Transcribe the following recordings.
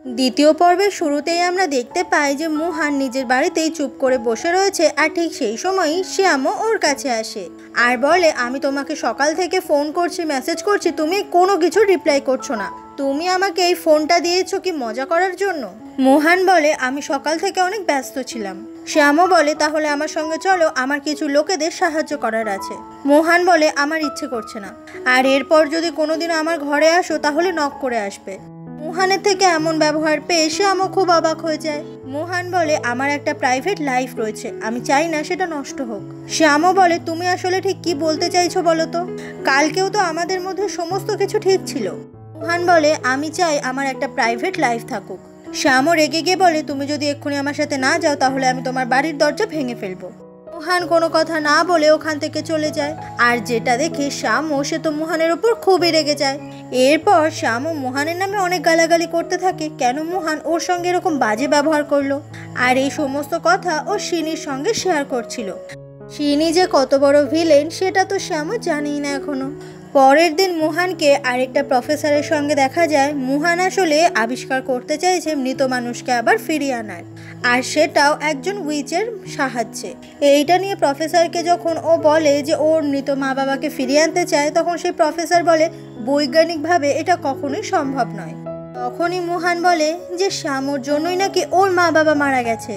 দ্বিতীয় পর্বের শুরুতেই আমরা দেখতে পাই যে মুহান নিজের বাড়িতেই চুপ করে বসে রয়েছে, আর ঠিক সেই সময়ই শ্যামও ওর কাছে আসে আর বলে, আমি তোমাকে সকাল থেকে ফোন করছি, মেসেজ করছি, তুমি কোনো কিছু রিপ্লাই করছো না। তুমি আমাকে এই ফোনটা দিয়েছো কি মজা করার জন্য? মুহান বলে, আমি সকাল থেকে অনেক ব্যস্ত ছিলাম। শ্যামও বলে, তাহলে আমার সঙ্গে চলো, আমার কিছু লোকেদের সাহায্য করার আছে। মুহান বলে, আমার ইচ্ছে করছে না, আর এরপর যদি কোনোদিন আমার ঘরে আসো তাহলে নক করে আসবে। মুহানের থেকে এমন ব্যবহার পেয়ে শ্যামও খুব অবাক হয়ে যায়। মুহান বলে, আমার একটা প্রাইভেট লাইফ রয়েছে, আমি চাই না সেটা নষ্ট হোক। শ্যামও বলে, তুমি আসলে ঠিক কি বলতে চাইছো বলো তো? কালকেও তো আমাদের মধ্যে সমস্ত কিছু ঠিক ছিল। মুহান বলে, আমি চাই আমার একটা প্রাইভেট লাইফ থাকুক। শ্যামও রেগে গিয়ে বলে, তুমি যদি এক্ষুনি আমার সাথে না যাও তাহলে আমি তোমার বাড়ির দরজা ভেঙে ফেলবো। মুহান কোনো কথা না বলে ওখান থেকে চলে যায়, আর যেটা দেখে শ্যামও সে তো মুহানের উপর খুবই রেগে যায়। এরপর শ্যামও মুহানের নামে অনেক গালাগালি করতে থাকে, কেন মুহান ওর সঙ্গে এরকম বাজে ব্যবহার করলো। আর এই সমস্ত কথা ও শিনির সঙ্গে শেয়ার করছিল। শিনি যে কত বড় ভিলেন সেটা তো শ্যামও জানেই না এখনো। পরের দিন মুহানকে আরেকটা প্রফেসরের সঙ্গে দেখা যায়। মুহান আসলে আবিষ্কার করতে চাইছে মৃত মানুষকে আবার ফিরিয়ে আনার, আর সেটাও একজন উইচের সাহায্যে। এইটা নিয়ে প্রফেসরকে যখন ও বলে যে ওর মৃত মা বাবাকে ফিরিয়ে আনতে চায়, তখন সেই প্রফেসর বলে, বৈজ্ঞানিকভাবে এটা কখনোই সম্ভব নয়। তখনই মুহান বলে যে শ্যামর জন্যই নাকি ওর মা বাবা মারা গেছে।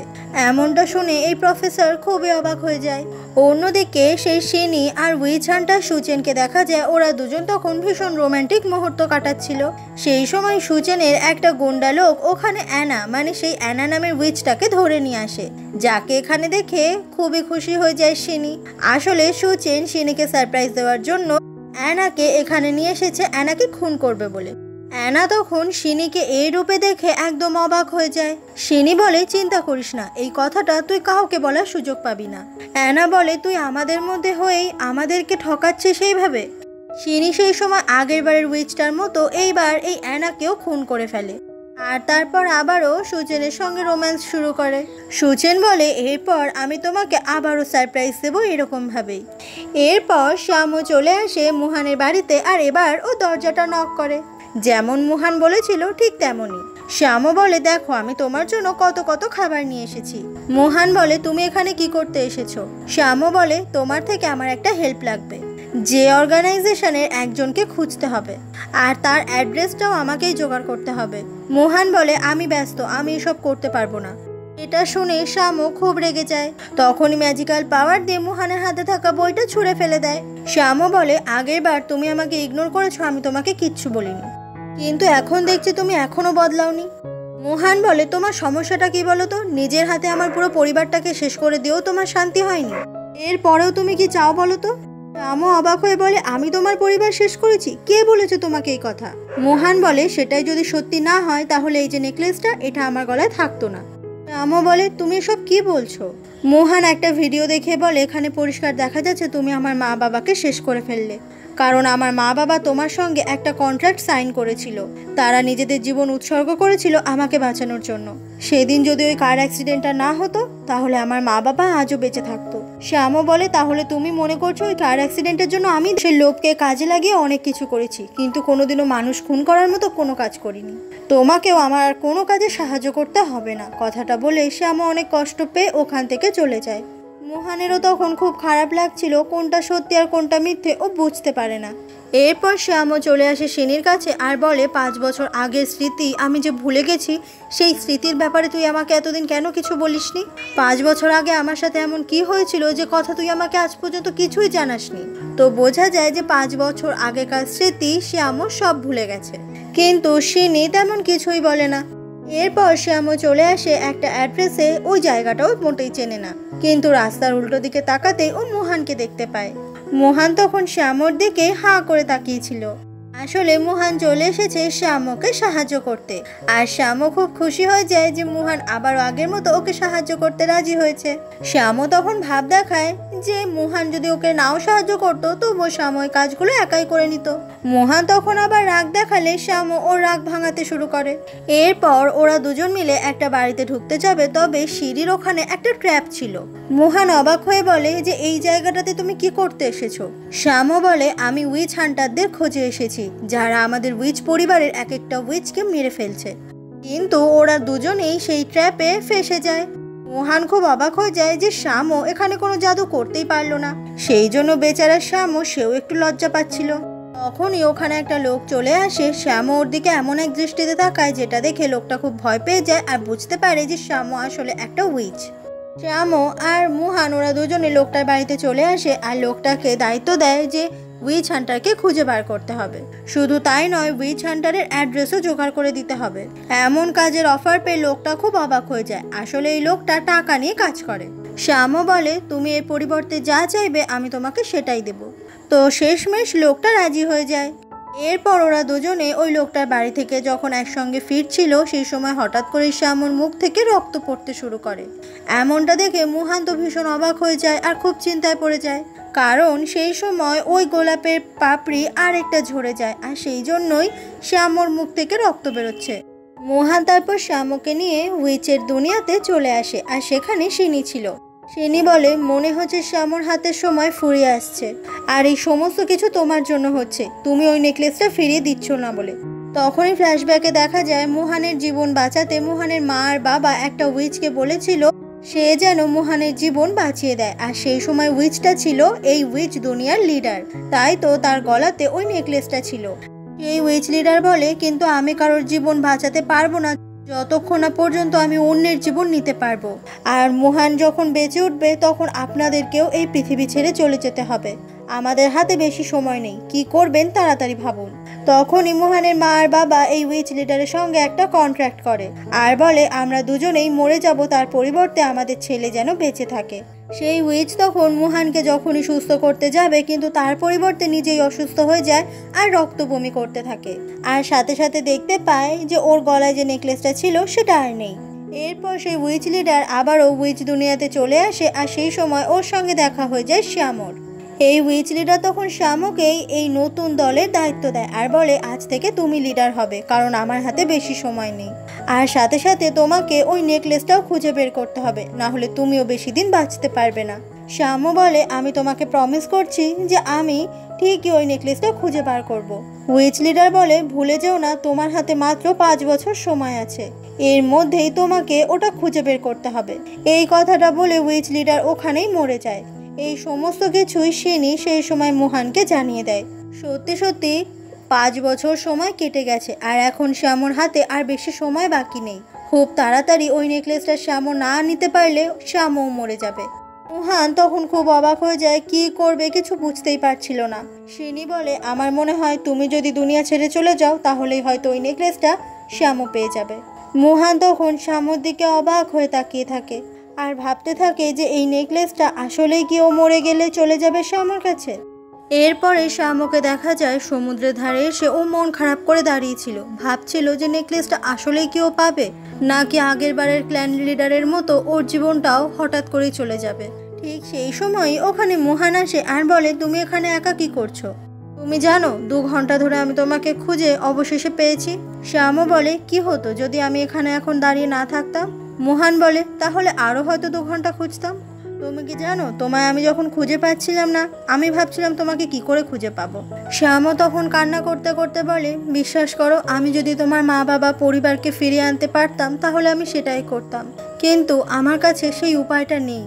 এমনটা শুনে এই প্রফেসর খুবই অবাক হয়ে যায়। অন্যদিকে সেই শিনি আর উইচ হান্টার সুচেনকে দেখা যায়, ওরা দুজন তখন ভীষণ রোমান্টিক মুহূর্ত কাটাচ্ছিল। সেই সময় সুচেনের একটা গুন্ডা লোক ওখানে অ্যানা, মানে সেই অ্যানা নামের উইচটাকে ধরে নিয়ে আসে, যাকে এখানে দেখে খুবই খুশি হয়ে যায় শিনি। আসলে সুচেন শিনিকে সারপ্রাইজ দেওয়ার জন্য অ্যানাকে এখানে নিয়ে এসেছে, অ্যানাকে খুন করবে বলে। অ্যানা তখন শিনিকে এই রূপে দেখে একদম অবাক হয়ে যায়। শিনি বলে, চিন্তা করিস না, এই কথাটা তুই কাউকে বলার সুযোগ পাবি না। অ্যানা বলে, তুই আমাদের মধ্যে হয়েই আমাদেরকে ঠকাচ্ছিস সেইভাবে? শিনি সেই সময় আগের বারের উইচটার মতো এইবার এই অ্যানাকেও খুন করে ফেলে, আর তারপর আবারও সুচেনের সঙ্গে রোম্যান্স শুরু করে। সুচেন বলে, এরপর আমি তোমাকে আবারও সারপ্রাইজ দেবো এরকম ভাবেই। এরপর শ্যামও চলে আসে মুহানের বাড়িতে, আর এবার ও দরজাটা নক করে। যেমন মুহান বলেছিল ঠিক তেমনই। শ্যামও বলে, দেখো আমি তোমার জন্য কত কত খাবার নিয়ে এসেছি। মুহান বলে, তুমি এখানে কি করতে এসেছো? শ্যামও বলে, তোমার থেকে আমার একটা হেল্প লাগবে। যে অর্গানাইজেশনের একজনকে খুঁজতে হবে, আর তার অ্যাড্রেসটাও আমাকেই জোগাড় করতে হবে। মুহান বলে, আমি ব্যস্ত, আমি এসব করতে পারবো না। এটা শুনে শ্যামও খুব রেগে যায়। তখনই ম্যাজিক্যাল পাওয়ার দিয়ে মুহানের হাতে থাকা বইটা ছুঁড়ে ফেলে দেয়। শ্যামও বলে, আগের বার তুমি আমাকে ইগনোর করেছো, আমি তোমাকে কিচ্ছু বলিনি, কিন্তু এখন দেখছি তুমি এখনো বদলাওনি। মুহান বলে, তোমার সমস্যাটা কি বলো তো? নিজের হাতে আমার পুরো পরিবারটাকে শেষ করে দিয়েও তোমার শান্তি হয়নি, এরপরেও তুমি কি চাও বলো তো? শ্যামও অবাক হয়ে বলে, আমি তোমার পরিবার শেষ করেছি? কে বলেছে তোমাকে এই কথা? মুহান বলে, সেটাই যদি সত্যি না হয় তাহলে এই যে নেকলেসটা, এটা আমার গলায় থাকতো না। শ্যামও বলে, তুমি এসব কি বলছো? মুহান একটা ভিডিও দেখে বলে, এখানে পরিষ্কার দেখা যাচ্ছে তুমি আমার মা বাবাকে শেষ করে ফেললে, কারণ আমার মা বাবা তোমার সঙ্গে একটা কন্ট্রাক্ট সাইন করেছিল। তারা নিজেদের জীবন উৎসর্গ করেছিল আমাকে বাঁচানোর জন্য। সেদিন যদি ওই কার অ্যাক্সিডেন্টটা না হতো তাহলে আমার মা বাবা আজও বেঁচে থাকতো। শ্যামও বলে, তাহলে তুমি মনে করছো ওই কার অ্যাক্সিডেন্টের জন্য আমি সে লোভকে কাজে লাগিয়ে অনেক কিছু করেছি, কিন্তু কোনোদিনও মানুষ খুন করার মতো কোনো কাজ করিনি। তোমাকেও আমার আর কোনো কাজে সাহায্য করতে হবে না। কথাটা বলে শ্যামও অনেক কষ্ট পেয়ে ওখান থেকে চলে যায়। মুহানেরও তখন খুব খারাপ লাগছিল, কোনটা সত্যি আর কোনটা মিথ্যে ও বুঝতে পারে না। এরপর শ্যামও চলে আসে শিনির কাছে আর বলে, 5 বছর আগের স্মৃতি আমি যে ভুলে গেছি, সেই স্মৃতির ব্যাপারে তুই আমাকে এতদিন কেন কিছু বলিসনি? 5 বছর আগে আমার সাথে এমন কি হয়েছিল যে কথা তুই আমাকে আজ পর্যন্ত কিছুই জানাসনি? তো বোঝা যায় যে 5 বছর আগেকার স্মৃতি শ্যামও সব ভুলে গেছে, কিন্তু শিনি তেমন কিছুই বলে না। এরপর শ্যামও চলে আসে একটা অ্যাড্রেসে, ওই জায়গাটাও মোটেই চেনে না, কিন্তু রাস্তার উল্টো দিকে তাকাতেই ও মুহানকে দেখতে পায়। মুহান তখন শ্যামর দিকে হাঁ করে তাকিয়েছিল। আসলে মুহান চলে এসেছে শ্যামকে সাহায্য করতে, আর শ্যামও খুব খুশি হয়ে যায় যে মুহান আবারও আগের মতো ওকে সাহায্য করতে রাজি হয়েছে। শ্যামও তখন ভাব দেখায় যে মুহান যদি ওকে নাও সাহায্য করতো তবুও শ্যাম ওই কাজগুলো একাই করে নিত। মুহান তখন আবার রাগ দেখালে শ্যামও ওর রাগ ভাঙাতে শুরু করে। এরপর ওরা দুজন মিলে একটা বাড়িতে ঢুকতে যাবে, তবে সিঁড়ির ওখানে একটা ট্র্যাপ ছিল। মুহান অবাক হয়ে বলে যে এই জায়গাটাতে তুমি কি করতে এসেছো? শ্যামও বলে, আমি উইচ হান্টারদের খোঁজে এসেছি, যারা আমাদের উইচ পরিবারের এক একটা উইচকে মেরে ফেলছে। কিন্তু ওরা দুজনেই সেই ট্র্যাপে ফেসে যায়। মোহান খুব অবাক হয়ে যায় যে শ্যামও এখানে কোনো জাদু করতেই পারলো না। সেই জন্য বেচারা শ্যামও সেও একটু লজ্জা পাচ্ছিল। তখনই ওখানে একটা লোক চলে আসে। শ্যামও ওর দিকে এমন এক দৃষ্টিতে তাকায় যেটা দেখে লোকটা খুব ভয় পেয়ে যায় আর বুঝতে পারে যে শ্যামও আসলে একটা উইচ। শ্যামও আর মোহান ওরা দুজনে লোকটার বাড়িতে চলে আসে আর লোকটাকে দায়িত্ব দেয় যে উইচ হান্টারকে খুঁজে বার করতে হবে। শুধু তাই নয়, উইচ হান্টারের অ্যাড্রেসও জোগাড় করে দিতে হবে। এমন কাজের অফার পেয়ে লোকটা খুব অবাক হয়ে যায়। আসলে এই লোকটা টাকা নিয়ে কাজ করে। শ্যামও বলে, তুমি এর পরিবর্তে যা চাইবে আমি তোমাকে সেটাই দেব। তো শেষমেশ লোকটা রাজি হয়ে যায়। এরপর ওরা দুজনে ওই লোকটার বাড়ি থেকে যখন একসঙ্গে ফিরছিল সেই সময় হঠাৎ করে শ্যামর মুখ থেকে রক্ত পড়তে শুরু করে। এমনটা দেখে মোহান তো ভীষণ অবাক হয়ে যায় আর খুব চিন্তায় পড়ে যায়, কারণ সেই সময় ওই গোলাপের পাপড়ি আর একটা ঝরে যায় আর সেই জন্যই শ্যামর মুখ থেকে রক্ত বেরোচ্ছে। মোহান তারপর শ্যামকে নিয়ে উইচের দুনিয়াতে চলে আসে আর সেখানে শিনি ছিল। শিনি বলে, মনে হচ্ছে শ্যামর হাতের সময় ফুরিয়ে আসছে আর এই সমস্ত কিছু তোমার জন্য হচ্ছে, তুমি ওই নেকলেসটা ফিরিয়ে দিচ্ছ না বলে। তখনই ফ্ল্যাশব্যাকে দেখা যায় মোহানের জীবন বাঁচাতে মোহানের মা আর বাবা একটা উইচকে বলেছিল সে যেন মোহানের জীবন বাঁচিয়ে দেয়। আর সেই সময় উইচটা ছিল এই উইচ দুনিয়ার লিডার, তাই তো তার গলাতে ওই নেকলেসটা ছিল। সেই উইচ লিডার বলে, কিন্তু আমি কারোর জীবন বাঁচাতে পারবো না যতক্ষণ না পর্যন্ত আমি অন্যের জীবন নিতে পারবো। আর মোহান যখন বেঁচে উঠবে তখন আপনাদেরকেও এই পৃথিবী ছেড়ে চলে যেতে হবে। আমাদের হাতে বেশি সময় নেই, কি করবেন তাড়াতাড়ি ভাবুন। তখনই মোহানের মা আর বাবা এই উইচ লিডারের সঙ্গে একটা কন্ট্রাক্ট করে আর বলে, আমরা দুজনেই মরে যাব, তার পরিবর্তে আমাদের ছেলে যেন বেঁচে থাকে। সেই উইচ তখন মোহানকে যখনই সুস্থ করতে যাবে কিন্তু তার পরিবর্তে নিজেই অসুস্থ হয়ে যায় আর রক্ত বমি করতে থাকে। আর সাথে সাথে দেখতে পায় যে ওর গলায় যে নেকলেসটা ছিল সেটা আর নেই। এরপর সেই উইচ লিডার আবারও উইচ দুনিয়াতে চলে আসে আর সেই সময় ওর সঙ্গে দেখা হয়ে যায় শ্যামর। এই উইচ লিডার তখন শ্যামকেই এই নতুন দলের দায়িত্ব দেয় আর বলে, আজ থেকে তুমি লিডার হবে, কারণ আমার হাতে বেশি সময় নেই। আর সাথে সাথে তোমাকে ওই নেকলেসটাও খুঁজে বের করতে হবে, না হলে তুমিও বেশি দিন বাঁচতে পারবে না। শ্যামও বলে, আমি তোমাকে প্রমিস করছি যে আমি ঠিকই ওই নেকলেসটা খুঁজে বার করব। উইচ লিডার বলে, ভুলে যেও না তোমার হাতে মাত্র 5 বছর সময় আছে, এর মধ্যেই তোমাকে ওটা খুঁজে বের করতে হবে। এই কথাটা বলে উইচ লিডার ওখানেই মরে যায়। এই সমস্ত কিছুই শিনি সেই সময় মোহানকে জানিয়ে দেয়। সত্যি সত্যি 5 বছর সময় কেটে গেছে আর এখন শ্যামর হাতে আর বেশি সময় বাকি নেই। খুব তাড়াতাড়ি ওই নেকলেসটা শ্যাম না নিতে পারলে শ্যামও মরে যাবে। মোহান তখন খুব অবাক হয়ে যায়, কি করবে কিছু বুঝতেই পারছিল না। শিনি বলে, আমার মনে হয় তুমি যদি দুনিয়া ছেড়ে চলে যাও তাহলেই হয়তো ওই নেকলেসটা শ্যামও পেয়ে যাবে। মোহান তখন শ্যামর দিকে অবাক হয়ে তাকিয়ে থাকে আর ভাবতে থাকে যে এই নেকলেসটা আসলেই কি ও মরে গেলে চলে যাবে শ্যামর কাছে। এরপরে শ্যামকে দেখা যায় সমুদ্রের ধারে এসে ও মন খারাপ করে দাঁড়িয়েছিল, ভাবছিল যে নেকলেসটা আসলেই কি ও পাবে, নাকি আগের বারের ক্ল্যান লিডারের মতো ওর জীবনটাও হঠাৎ করেই চলে যাবে। ঠিক সেই সময়ই ওখানে মোহান আসে আর বলে, তুমি এখানে একা কি করছো? তুমি জানো 2 ঘন্টা ধরে আমি তোমাকে খুঁজে অবশেষে পেয়েছি। শ্যামও বলে, কি হতো যদি আমি এখানে এখন দাঁড়িয়ে না থাকতাম? মোহান বলে, তাহলে আরও হয়তো 2 ঘন্টা খুঁজতাম। তুমি কি জানো তোমায় আমি যখন খুঁজে পাচ্ছিলাম না আমি ভাবছিলাম তোমাকে কি করে খুঁজে পাবো। শ্যামও তখন কান্না করতে করতে বলে, বিশ্বাস করো আমি যদি তোমার মা বাবা পরিবারকে ফিরিয়ে আনতে পারতাম তাহলে আমি সেটাই করতাম, কিন্তু আমার কাছে সেই উপায়টা নেই।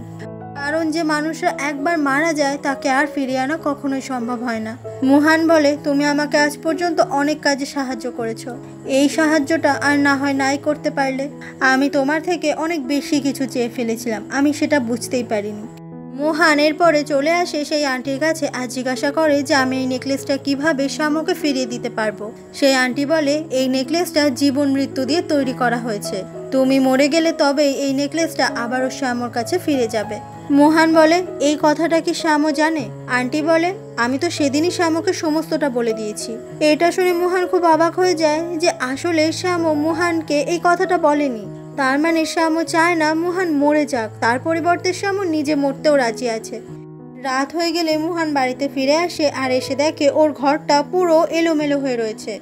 কারণ যে মানুষরা একবার মারা যায় তাকে আর ফিরিয়ে আনা কখনোই সম্ভব হয় না। মোহান বলে, তুমি আমাকে আজ পর্যন্ত অনেক কাজে সাহায্য করেছো, এই সাহায্যটা আর না হয় নাই করতে পারলে। আমি তোমার থেকে অনেক বেশি কিছু চেয়ে ফেলেছিলাম, আমি সেটা বুঝতেই পারিনি। মোহান এরপরে চলে আসে সেই আন্টির কাছে আর জিজ্ঞাসা করে যে আমি এই নেকলেসটা কিভাবে শ্যামকে ফিরিয়ে দিতে পারবো। সেই আন্টি বলে, এই নেকলেসটা জীবন মৃত্যু দিয়ে তৈরি করা হয়েছে, তুমি মরে গেলে তবেই এই নেকলেসটা আবারও শ্যামর কাছে ফিরে যাবে। মোহান বলে, এই কথাটা কি শ্যামও জানে? আন্টি বলে, আমি তো সেদিনই শ্যামকে সমস্তটা বলে দিয়েছি। এটা শুনে মোহান খুব অবাক হয়ে যায় যে আসলে শ্যামও মোহানকে এই কথাটা বলেনি। তার মানে শ্যামও চায় না মোহান মরে যাক, তার পরিবর্তে শ্যামও নিজে মরতেও রাজি আছে। রাত হয়ে গেলে মোহান বাড়িতে ফিরে আসে আর এসে দেখে ওর ঘরটা পুরো এলোমেলো হয়ে রয়েছে।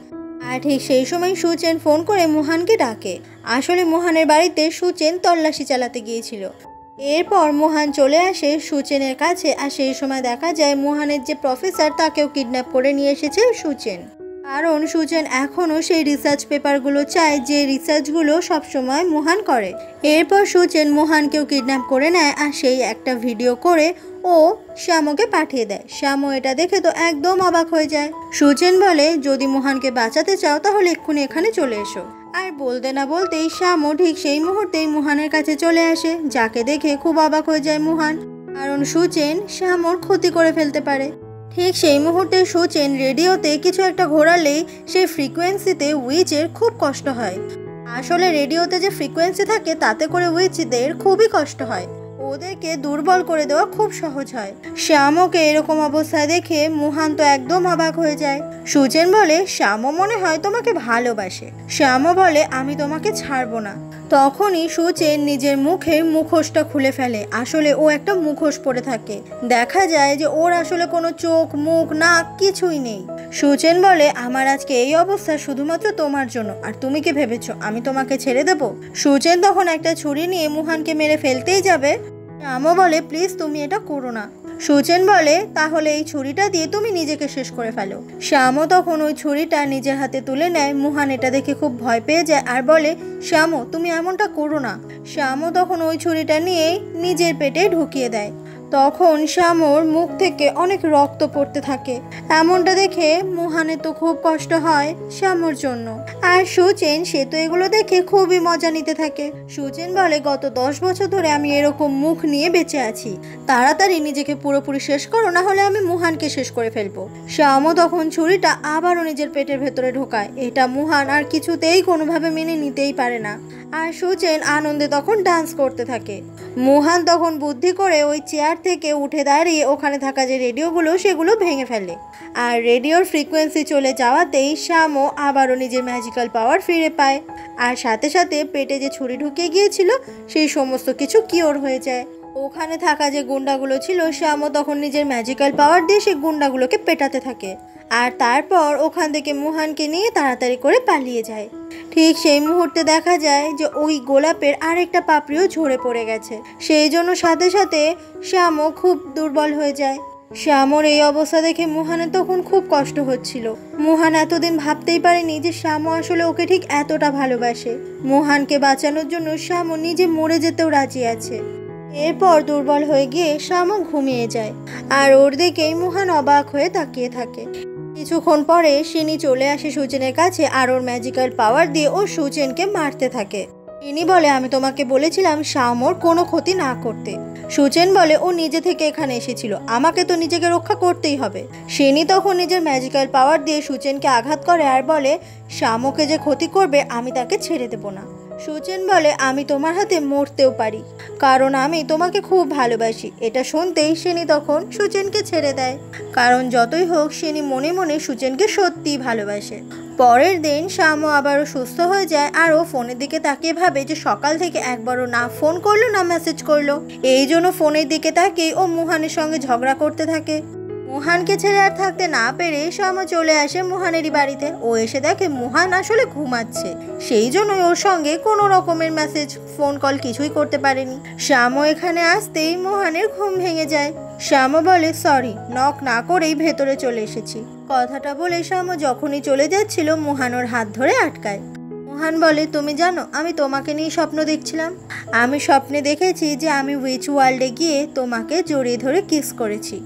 আর ঠিক সেই সময় সুচেন ফোন করে মোহানকে ডাকে। আসলে মোহানের বাড়িতে সুচেন তল্লাশি চালাতে গিয়েছিল। এরপর মোহান চলে আসে সুচেনের কাছে আর সেই সময় দেখা যায় মোহানের যে প্রফেসর তাকেও কিডন্যাপ করে নিয়ে এসেছে সুচেন। কারণ সুজেন এখনও সেই রিসার্চ পেপারগুলো চায় যে রিসার্চগুলো সবসময় মুহান করে। এরপর সুজেন মুহানকেও কিডন্যাপ করে নেয় আর সেই একটা ভিডিও করে ও শ্যামকে পাঠিয়ে দেয়। শ্যামও এটা দেখে তো একদম অবাক হয়ে যায়। সুজেন বলে যদি মুহানকে বাঁচাতে চাও তাহলে এক্ষুনি এখানে চলে এসো। আর বলতে না বলতেই শ্যামও ঠিক সেই মুহূর্তেই মুহানের কাছে চলে আসে, যাকে দেখে খুব অবাক হয়ে যায় মুহান, কারণ সুজেন শ্যামর ক্ষতি করে ফেলতে পারে। ঠিক সেই মুহূর্তে সুজেন রেডিওতে কিছু একটা ঘোরালেই সেই ফ্রিকোয়েন্সিতে উইচের খুব কষ্ট হয়। আসলে রেডিওতে যে ফ্রিকোয়েন্সি থাকে তাতে করে উইচদের খুবই কষ্ট হয়, ওদেরকে দুর্বল করে দেওয়া খুব সহজ হয়। শ্যামকে এরকম অবস্থায় দেখে মুহান তো একদম অবাক হয়ে যায়। সুজেন বলে শ্যামও মনে হয় তোমাকে ভালোবাসে। শ্যামও বলে আমি তোমাকে ছাড়বো না। তখনই সুজেন নিজের মুখের মুখোশটা খুলে ফেলে। আসলে ও একটা মুখোশ পরে থাকে, দেখা যায় যে ওর আসলে কোনো চোখ মুখ নাক কিছুই নেই। সুজেন বলে আমার আজকে এই অবস্থা শুধুমাত্র তোমার জন্য, আর তুমি কি ভেবেছো আমি তোমাকে ছেড়ে দেবো? সুজেন তখন একটা ছুরি নিয়ে মুহানকে মেরে ফেলতেই যাবে। শ্যামও বলে প্লিজ তুমি এটা করো না। সুজেন বলে তাহলে এই ছুরিটা দিয়ে তুমি নিজেকে শেষ করে ফেলো। শ্যামও তখন ওই ছুরিটা নিজের হাতে তুলে নেয়। মুহান এটা দেখে খুব ভয় পেয়ে যায় আর বলে শ্যামও তুমি এমনটা করো না। শ্যামও তখন ওই ছুরিটা নিয়েই নিজের পেটে ঢুকিয়ে দেয়। তখন শ্যামর মুখ থেকে অনেক রক্ত পড়তে থাকে। এমনটা দেখে মুহানের তো খুব কষ্ট হয় শ্যামর জন্য। আর সুজেন সে তো এগুলো দেখে খুবই মজা নিতে থাকে। সুজেন বলে গত 10 বছর ধরে আমি এরকম মুখ নিয়ে বেঁচে আছি, তাড়াতাড়ি নিজেকে পুরোপুরি শেষ করো, না হলে আমি মুহানকে শেষ করে ফেলবো। শ্যামও তখন ছুরিটা আবারও নিজের পেটের ভেতরে ঢোকায়। এটা মুহান আর কিছুতেই কোনোভাবে মেনে নিতেই পারে না। আর সুজেন আনন্দে তখন ডান্স করতে থাকে। মুহান তখন বুদ্ধি করে ওই চেয়ার থেকে উঠে দাঁড়িয়ে ওখানে থাকা যে রেডিওগুলো সেগুলো ভেঙে ফেলে। আর রেডিওর ফ্রিকোয়েন্সি চলে যাওয়াতেই শ্যামও আবারও নিজের ম্যাজিক্যাল পাওয়ার ফিরে পায়। আর সাথে সাথে পেটে যে ছুরি ঢুকে গিয়েছিল সেই সমস্ত কিছু কিওর হয়ে যায়। ওখানে থাকা যে গুন্ডাগুলো ছিল শ্যামও তখন নিজের ম্যাজিক্যাল পাওয়ার দিয়ে সেই গুন্ডাগুলোকে পেটাতে থাকে। আর তারপর ওখান থেকে মুহানকে নিয়ে তাড়াতাড়ি করে পালিয়ে যায়। ঠিক সেই মুহূর্তে দেখা যায় যে ওই গোলাপের আরেকটা পাপড়িও ঝরে পড়ে গেছে। সেই জন্য সাথে সাথে শ্যামও খুব দুর্বল হয়ে যায়। শ্যামর এই অবস্থা দেখে মুহানের তখন খুব কষ্ট হচ্ছিল। মুহান এতদিন ভাবতেই পারেনি যে শ্যামও আসলে ওকে ঠিক এতটা ভালোবাসে। মুহানকে বাঁচানোর জন্য শ্যামও নিজে মরে যেতেও রাজি আছে। এরপর দুর্বল হয়ে গিয়ে শ্যামও ঘুমিয়ে যায়। আর ওর দিকেই মুহান অবাক হয়ে তাকিয়ে থাকে। কিছুক্ষণ পরে শিনি চলে আসে সুজেনের কাছে আর ওর ম্যাজিক্যাল পাওয়ার দিয়ে ও সুজেনকে মারতে থাকে। শিনি বলে আমি তোমাকে বলেছিলাম শ্যামর কোনো ক্ষতি না করতে। সুজেন বলে ও নিজে থেকে এখানে এসেছিল, আমাকে তো নিজেকে রক্ষা করতেই হবে। শিনি তখন নিজের ম্যাজিক্যাল পাওয়ার দিয়ে সুজেনকে আঘাত করে আর বলে শ্যামকে যে ক্ষতি করবে আমি তাকে ছেড়ে দেব না। সুজেন বলে আমি তোমার হাতে মরতেও পারি, কারণ আমি তোমাকে খুব ভালোবাসি। এটা শুনতেই শিনি তখন সুজেনকে ছেড়ে দেয়, কারণ যতই হোক শিনি মনে মনে সুজেনকে সত্যিই ভালোবাসে। পরের দিন শ্যামও আবারও সুস্থ হয়ে যায় আর ও ফোনের দিকে তাকিয়ে ভাবে যে সকাল থেকে একবারও না ফোন করলো না মেসেজ করলো। এই জন্য ফোনের দিকে তাকিয়ে ও মুহানের সঙ্গে ঝগড়া করতে থাকে। মুহানকে ছেড়ে আর থাকতে না পেরে শ্যামও চলে আসে মুহানেরই বাড়িতে। ও এসে দেখে মুহান আসলে ঘুমাচ্ছে, সেই জন্যই ওর সঙ্গে কোনো রকমের মেসেজ ফোন কল কিছুই করতে পারেনি। শ্যামও এখানে আসতেই মুহানের ঘুম ভেঙে যায়। শ্যামও বলে সরি, নক না করেই ভেতরে চলে এসেছি। কথাটা বলে শ্যামও যখনই চলে যাচ্ছিল মুহান ওর হাত ধরে আটকায়। মুহান বলে তুমি জানো আমি তোমাকে নিয়ে স্বপ্ন দেখছিলাম। আমি স্বপ্নে দেখেছি যে আমি উইচ ওয়ার্ল্ডে গিয়ে তোমাকে জড়িয়ে ধরে কিস করেছি,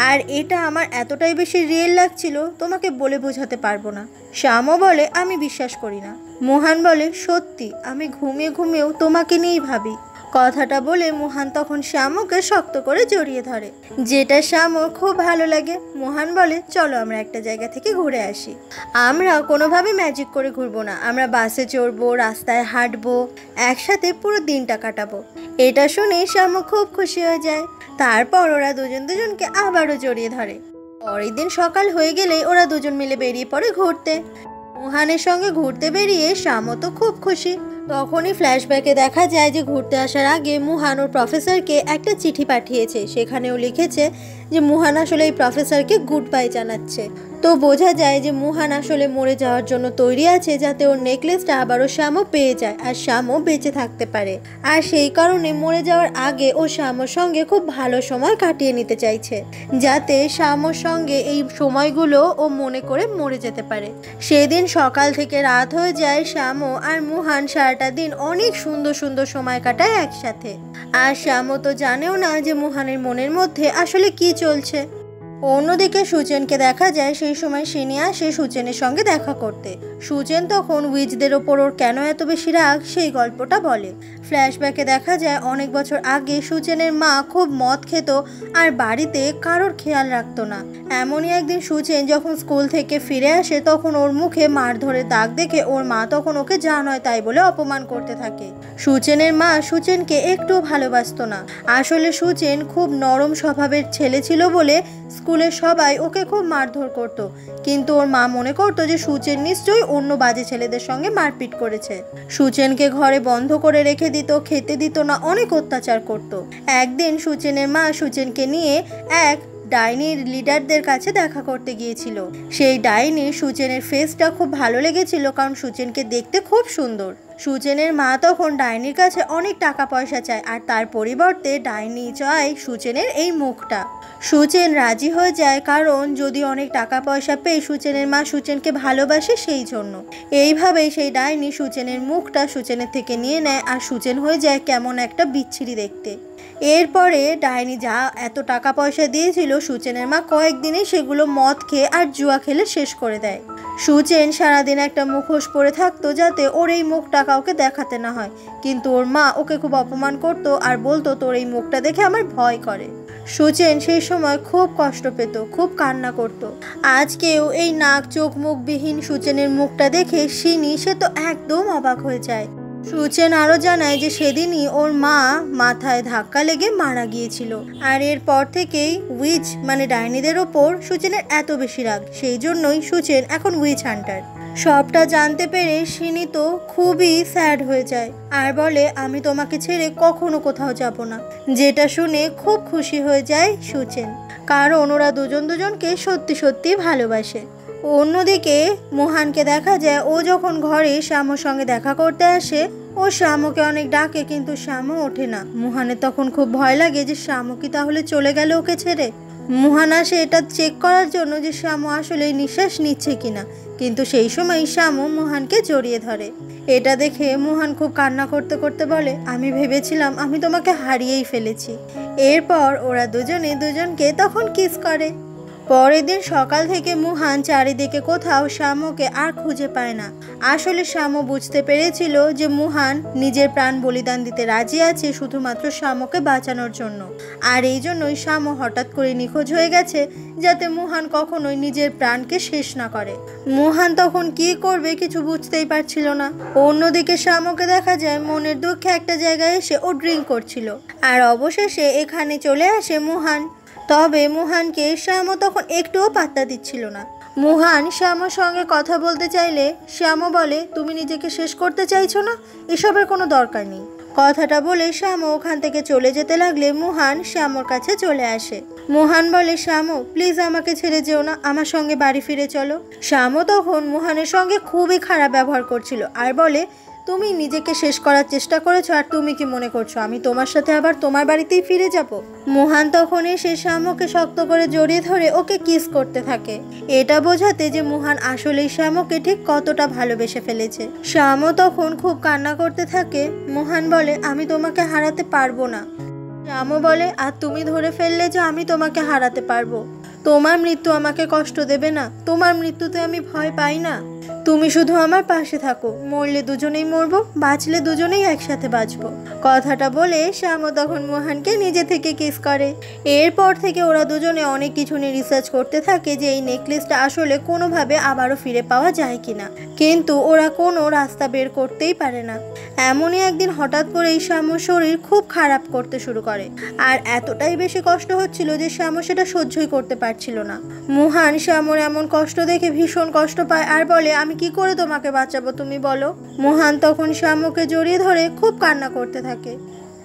আর এটা আমার এতটাই বেশি রিয়েল লাগছিল তোমাকে বলে বোঝাতে পারবো না। শ্যামও বলে আমি বিশ্বাস করি না। মুহান বলে সত্যি, আমি ঘুমিয়ে ঘুমিয়েও তোমাকে নিয়েই ভাবি। কথাটা বলে মুহান তখন শ্যামকে শক্ত করে জড়িয়ে ধরে, যেটা শ্যামর খুব ভালো লাগে। মুহান বলে চলো আমরা একটা জায়গা থেকে ঘুরে আসি। আমরা কোনোভাবে ম্যাজিক করে ঘুরবো না, আমরা বাসে চড়বো, রাস্তায় হাঁটবো, একসাথে পুরো দিনটা কাটাবো। এটা শুনে শ্যাম খুব খুশি হয়ে যায়। তারপর ওরা দুজন দুজনকে আবারও জড়িয়ে ধরে। পরের দিন সকাল হয়ে গেলেই ওরা দুজন মিলে বেরিয়ে পড়ে ঘুরতে। মুহানের সঙ্গে ঘুরতে বেরিয়ে শ্যামও তো খুব খুশি। তখনই ফ্ল্যাশব্যাকে দেখা যায় যে ঘুরতে আসার আগে মুহান ওর প্রফেসরকে একটা চিঠি পাঠিয়েছে। সেখানেও লিখেছে যে মুহান আসলে এই প্রফেসরকে গুড বাই জানাচ্ছে। তো বোঝা যায় যে মুহান আসলে মরে যাওয়ার জন্য তৈরি আছে, যাতে ওর নেকলেসটা আবারও শ্যামও পেয়ে যায় আর শ্যামও বেঁচে থাকতে পারে। আর সেই কারণে মরে যাওয়ার আগে ও শ্যামর সঙ্গে খুব ভালো সময় কাটিয়ে নিতে চাইছে, যাতে শ্যামর সঙ্গে এই সময়গুলো ও মনে করে মরে যেতে পারে। সেদিন সকাল থেকে রাত হয়ে যায়, শ্যামও আর মুহান সারাটা দিন অনেক সুন্দর সুন্দর সময় কাটায় একসাথে। আর শ্যামও তো জানেও না যে মুহানের মনের মধ্যে আসলে কি চলছে। অন্যদিকে সুচেনকে দেখা যায় সেই সময় সিনি আসে সুচেনের সঙ্গে দেখা করতে। সুচেন তখন উইচদের ওপর ওর কেন এত বেশি রাগ সেই গল্পটা বলে। ফ্ল্যাশব্যাকে দেখা যায় অনেক বছর আগে সুচেনের মা খুব মদ খেত আর বাড়িতে কারোর খেয়াল রাখতো না। এমনই একদিন সুচেন যখন স্কুল থেকে ফিরে আসে, তখন ওর মুখে মারধরের দাগ দেখে ওর মা তখন ওকে যা নয় তাই বলে অপমান করতে থাকে। সুচেনের মা সুচেনকে একটু ভালোবাসতো না। আসলে সুচেন খুব নরম স্বভাবের ছেলে ছিল বলে স্কুলের সবাই ওকে খুব মারধর করত, কিন্তু ওর মা মনে করতো যে সুচেন নিশ্চয়ই অন্য বাজে ছেলেদের সঙ্গে মারপিট করেছে। সুচেনকে ঘরে বন্ধ করে রেখে দিত, খেতে দিত না, অনেক অত্যাচার করত। একদিন সুচেনের মা সুচেনকে নিয়ে এক ডাইনির লিডারদের কাছে দেখা করতে গিয়েছিল। সেই ডাইনি সুচেনের ফেসটা খুব ভালো লেগেছিল, কারণ সুচেনকে দেখতে খুব সুন্দর। সুচেনের মা তখন ডাইনির কাছে অনেক টাকা পয়সা চায়, আর তার পরিবর্তে ডাইনি চায় সুচেনের এই মুখটা। সুচেন রাজি হয়ে যায়, কারণ যদি অনেক টাকা পয়সা পেয়ে সুচেনের মা সুচেনকে ভালোবাসে সেই জন্য। এইভাবেই সেই ডাইনি সুচেনের মুখটা সুচেনের থেকে নিয়ে নেয়, আর সুচেন হয়ে যায় কেমন একটা বিচ্ছিরি দেখতে। এরপরে ডাইনি যা এত টাকা পয়সা দিয়েছিল সুচেনের মা কয়েকদিনে সেগুলো মদ খেয়ে আর জুয়া খেলে শেষ করে দেয়। সুচেন সারাদিন একটা মুখোশ পরে থাকতো, যাতে ওর এই মুখটা কাউকে দেখাতে না হয়, কিন্তু ওর মা ওকে খুব অপমান করতো আর বলতো তোর এই মুখটা দেখে আমার ভয় করে। সুচেন সেই সময় খুব কষ্ট পেত, খুব কান্না করত। আজকেও এই নাক চোখ মুখবিহীন সুচেনের মুখটা দেখে সিনি সে তো একদম অবাক হয়ে যায়। সুচেন আরও জানায় যে সেদিনই ওর মা মাথায় ধাক্কা লেগে মারা গিয়েছিল, আর এরপর থেকেই উইচ মানে ডাইনিদের ওপর সুচেনের এত বেশি রাগ, সেই জন্যই সুচেন এখন উইচ হান্টার। সবটা জানতে পেরে সিনি তো খুবই স্যাড হয়ে যায় আর বলে আমি তোমাকে ছেড়ে কখনো কোথাও যাব না। যেটা শুনে খুব খুশি হয়ে যায় সুচেন, কারণ ওরা দুজন দুজনকে সত্যি সত্যি ভালোবাসে। অন্যদিকে মুহানকে দেখা যায় ও যখন ঘরে শ্যামর সঙ্গে দেখা করতে আসে, ও শ্যামকে অনেক ডাকে, কিন্তু শ্যামও ওঠে না। মুহানের তখন খুব ভয় লাগে যে শ্যামও কি তাহলে চলে গেল ওকে ছেড়ে। মুহান আসে এটা চেক করার জন্য যে শ্যামও আসলে নিঃশ্বাস নিচ্ছে কিনা, কিন্তু সেই সময় শ্যামও মুহানকে জড়িয়ে ধরে। এটা দেখে মুহান খুব কান্না করতে করতে বলে আমি ভেবেছিলাম আমি তোমাকে হারিয়েই ফেলেছি। এরপর ওরা দুজনে দুজনকে তখন কিস করে। পরের দিন সকাল থেকে মুহান চারিদিকে কোথাও শ্যামকে আর খুঁজে পায় না। আসলে শ্যামও বুঝতে পেরেছিল যে মুহান নিজের প্রাণ বলিদান দিতে রাজি আছে শুধুমাত্র শ্যামকে বাঁচানোর জন্য, আর এই জন্যই শ্যামও হঠাৎ করে নিখোঁজ হয়ে গেছে, যাতে মুহান কখনোই নিজের প্রাণকে শেষ না করে। মুহান তখন কি করবে কিছু বুঝতেই পারছিল না। অন্যদিকে শ্যামকে দেখা যায় মনের দুঃখে একটা জায়গায় এসে ও ড্রিঙ্ক করছিল, আর অবশেষে এখানে চলে আসে মুহান। তবে মুহানকে শ্যামও তখন একটুও পাত্তা দিচ্ছিল না। মুহান শ্যামর সঙ্গে কথা বলতে চাইলে শ্যামও বলে তুমি নিজেকে শেষ করতে চাইছো না, এসবের কোনো দরকার নেই। কথাটা বলে শ্যামও ওখান থেকে চলে যেতে লাগলে মুহান শ্যামর কাছে চলে আসে। মুহান বলে শ্যামও প্লিজ আমাকে ছেড়ে যেও না, আমার সঙ্গে বাড়ি ফিরে চলো। শ্যামও তখন মুহানের সঙ্গে খুবই খারাপ ব্যবহার করছিল আর বলে তুমি নিজেকে শেষ করার চেষ্টা করেছো, আর তুমি কি মনে করছো আমি তোমার সাথে আবার তোমার বাড়িতেই ফিরে যাব? মুহান তখন এসে শ্যামকে শক্ত করে জড়িয়ে ধরে ওকে কিস করতে থাকে, এটা বোঝাতে যে মুহান আসলেই শ্যামকে ঠিক কতটা ভালোবেসে ফেলেছে। শ্যামও তখন খুব কান্না করতে থাকে। মুহান বলে আমি তোমাকে হারাতে পারবো না। শ্যামও বলে আর তুমি ধরে ফেললে যে আমি তোমাকে হারাতে পারবো। তোমার মৃত্যু আমাকে কষ্ট দেবে না, তোমার মৃত্যুতে আমি ভয় পাই না। তুমি শুধু আমার পাশে থাকো, মরলে দুজনেই মরবো, বাঁচলে দুজনেই একসাথে বাঁচবো। কথাটা বলে শ্যামও তখন মুহানকে নিজে থেকে কিস করে। এরপর থেকে ওরা দুজনে অনেক কিছু নিয়ে রিসার্চ করতে থাকে যে এই নেকলেসটা আসলে কোনোভাবে আবারও ফিরে পাওয়া যায় কিনা, কিন্তু ওরা কোনো রাস্তা বের করতেই পারে না। এমনই একদিন হঠাৎ করেই শ্যামর শরীর খুব খারাপ করতে শুরু করে, আর এতটাই বেশি কষ্ট হচ্ছিল যে শ্যামও সেটা সহ্যই করতে পারছিল না। মুহান শ্যামর এমন কষ্ট দেখে ভীষণ কষ্ট পায় আর বলে আমি কি করে তোমাকে বাঁচাবো তুমি বলো। মুহান তখন শ্যামকে জড়িয়ে ধরে খুব কান্না করতে থাকে।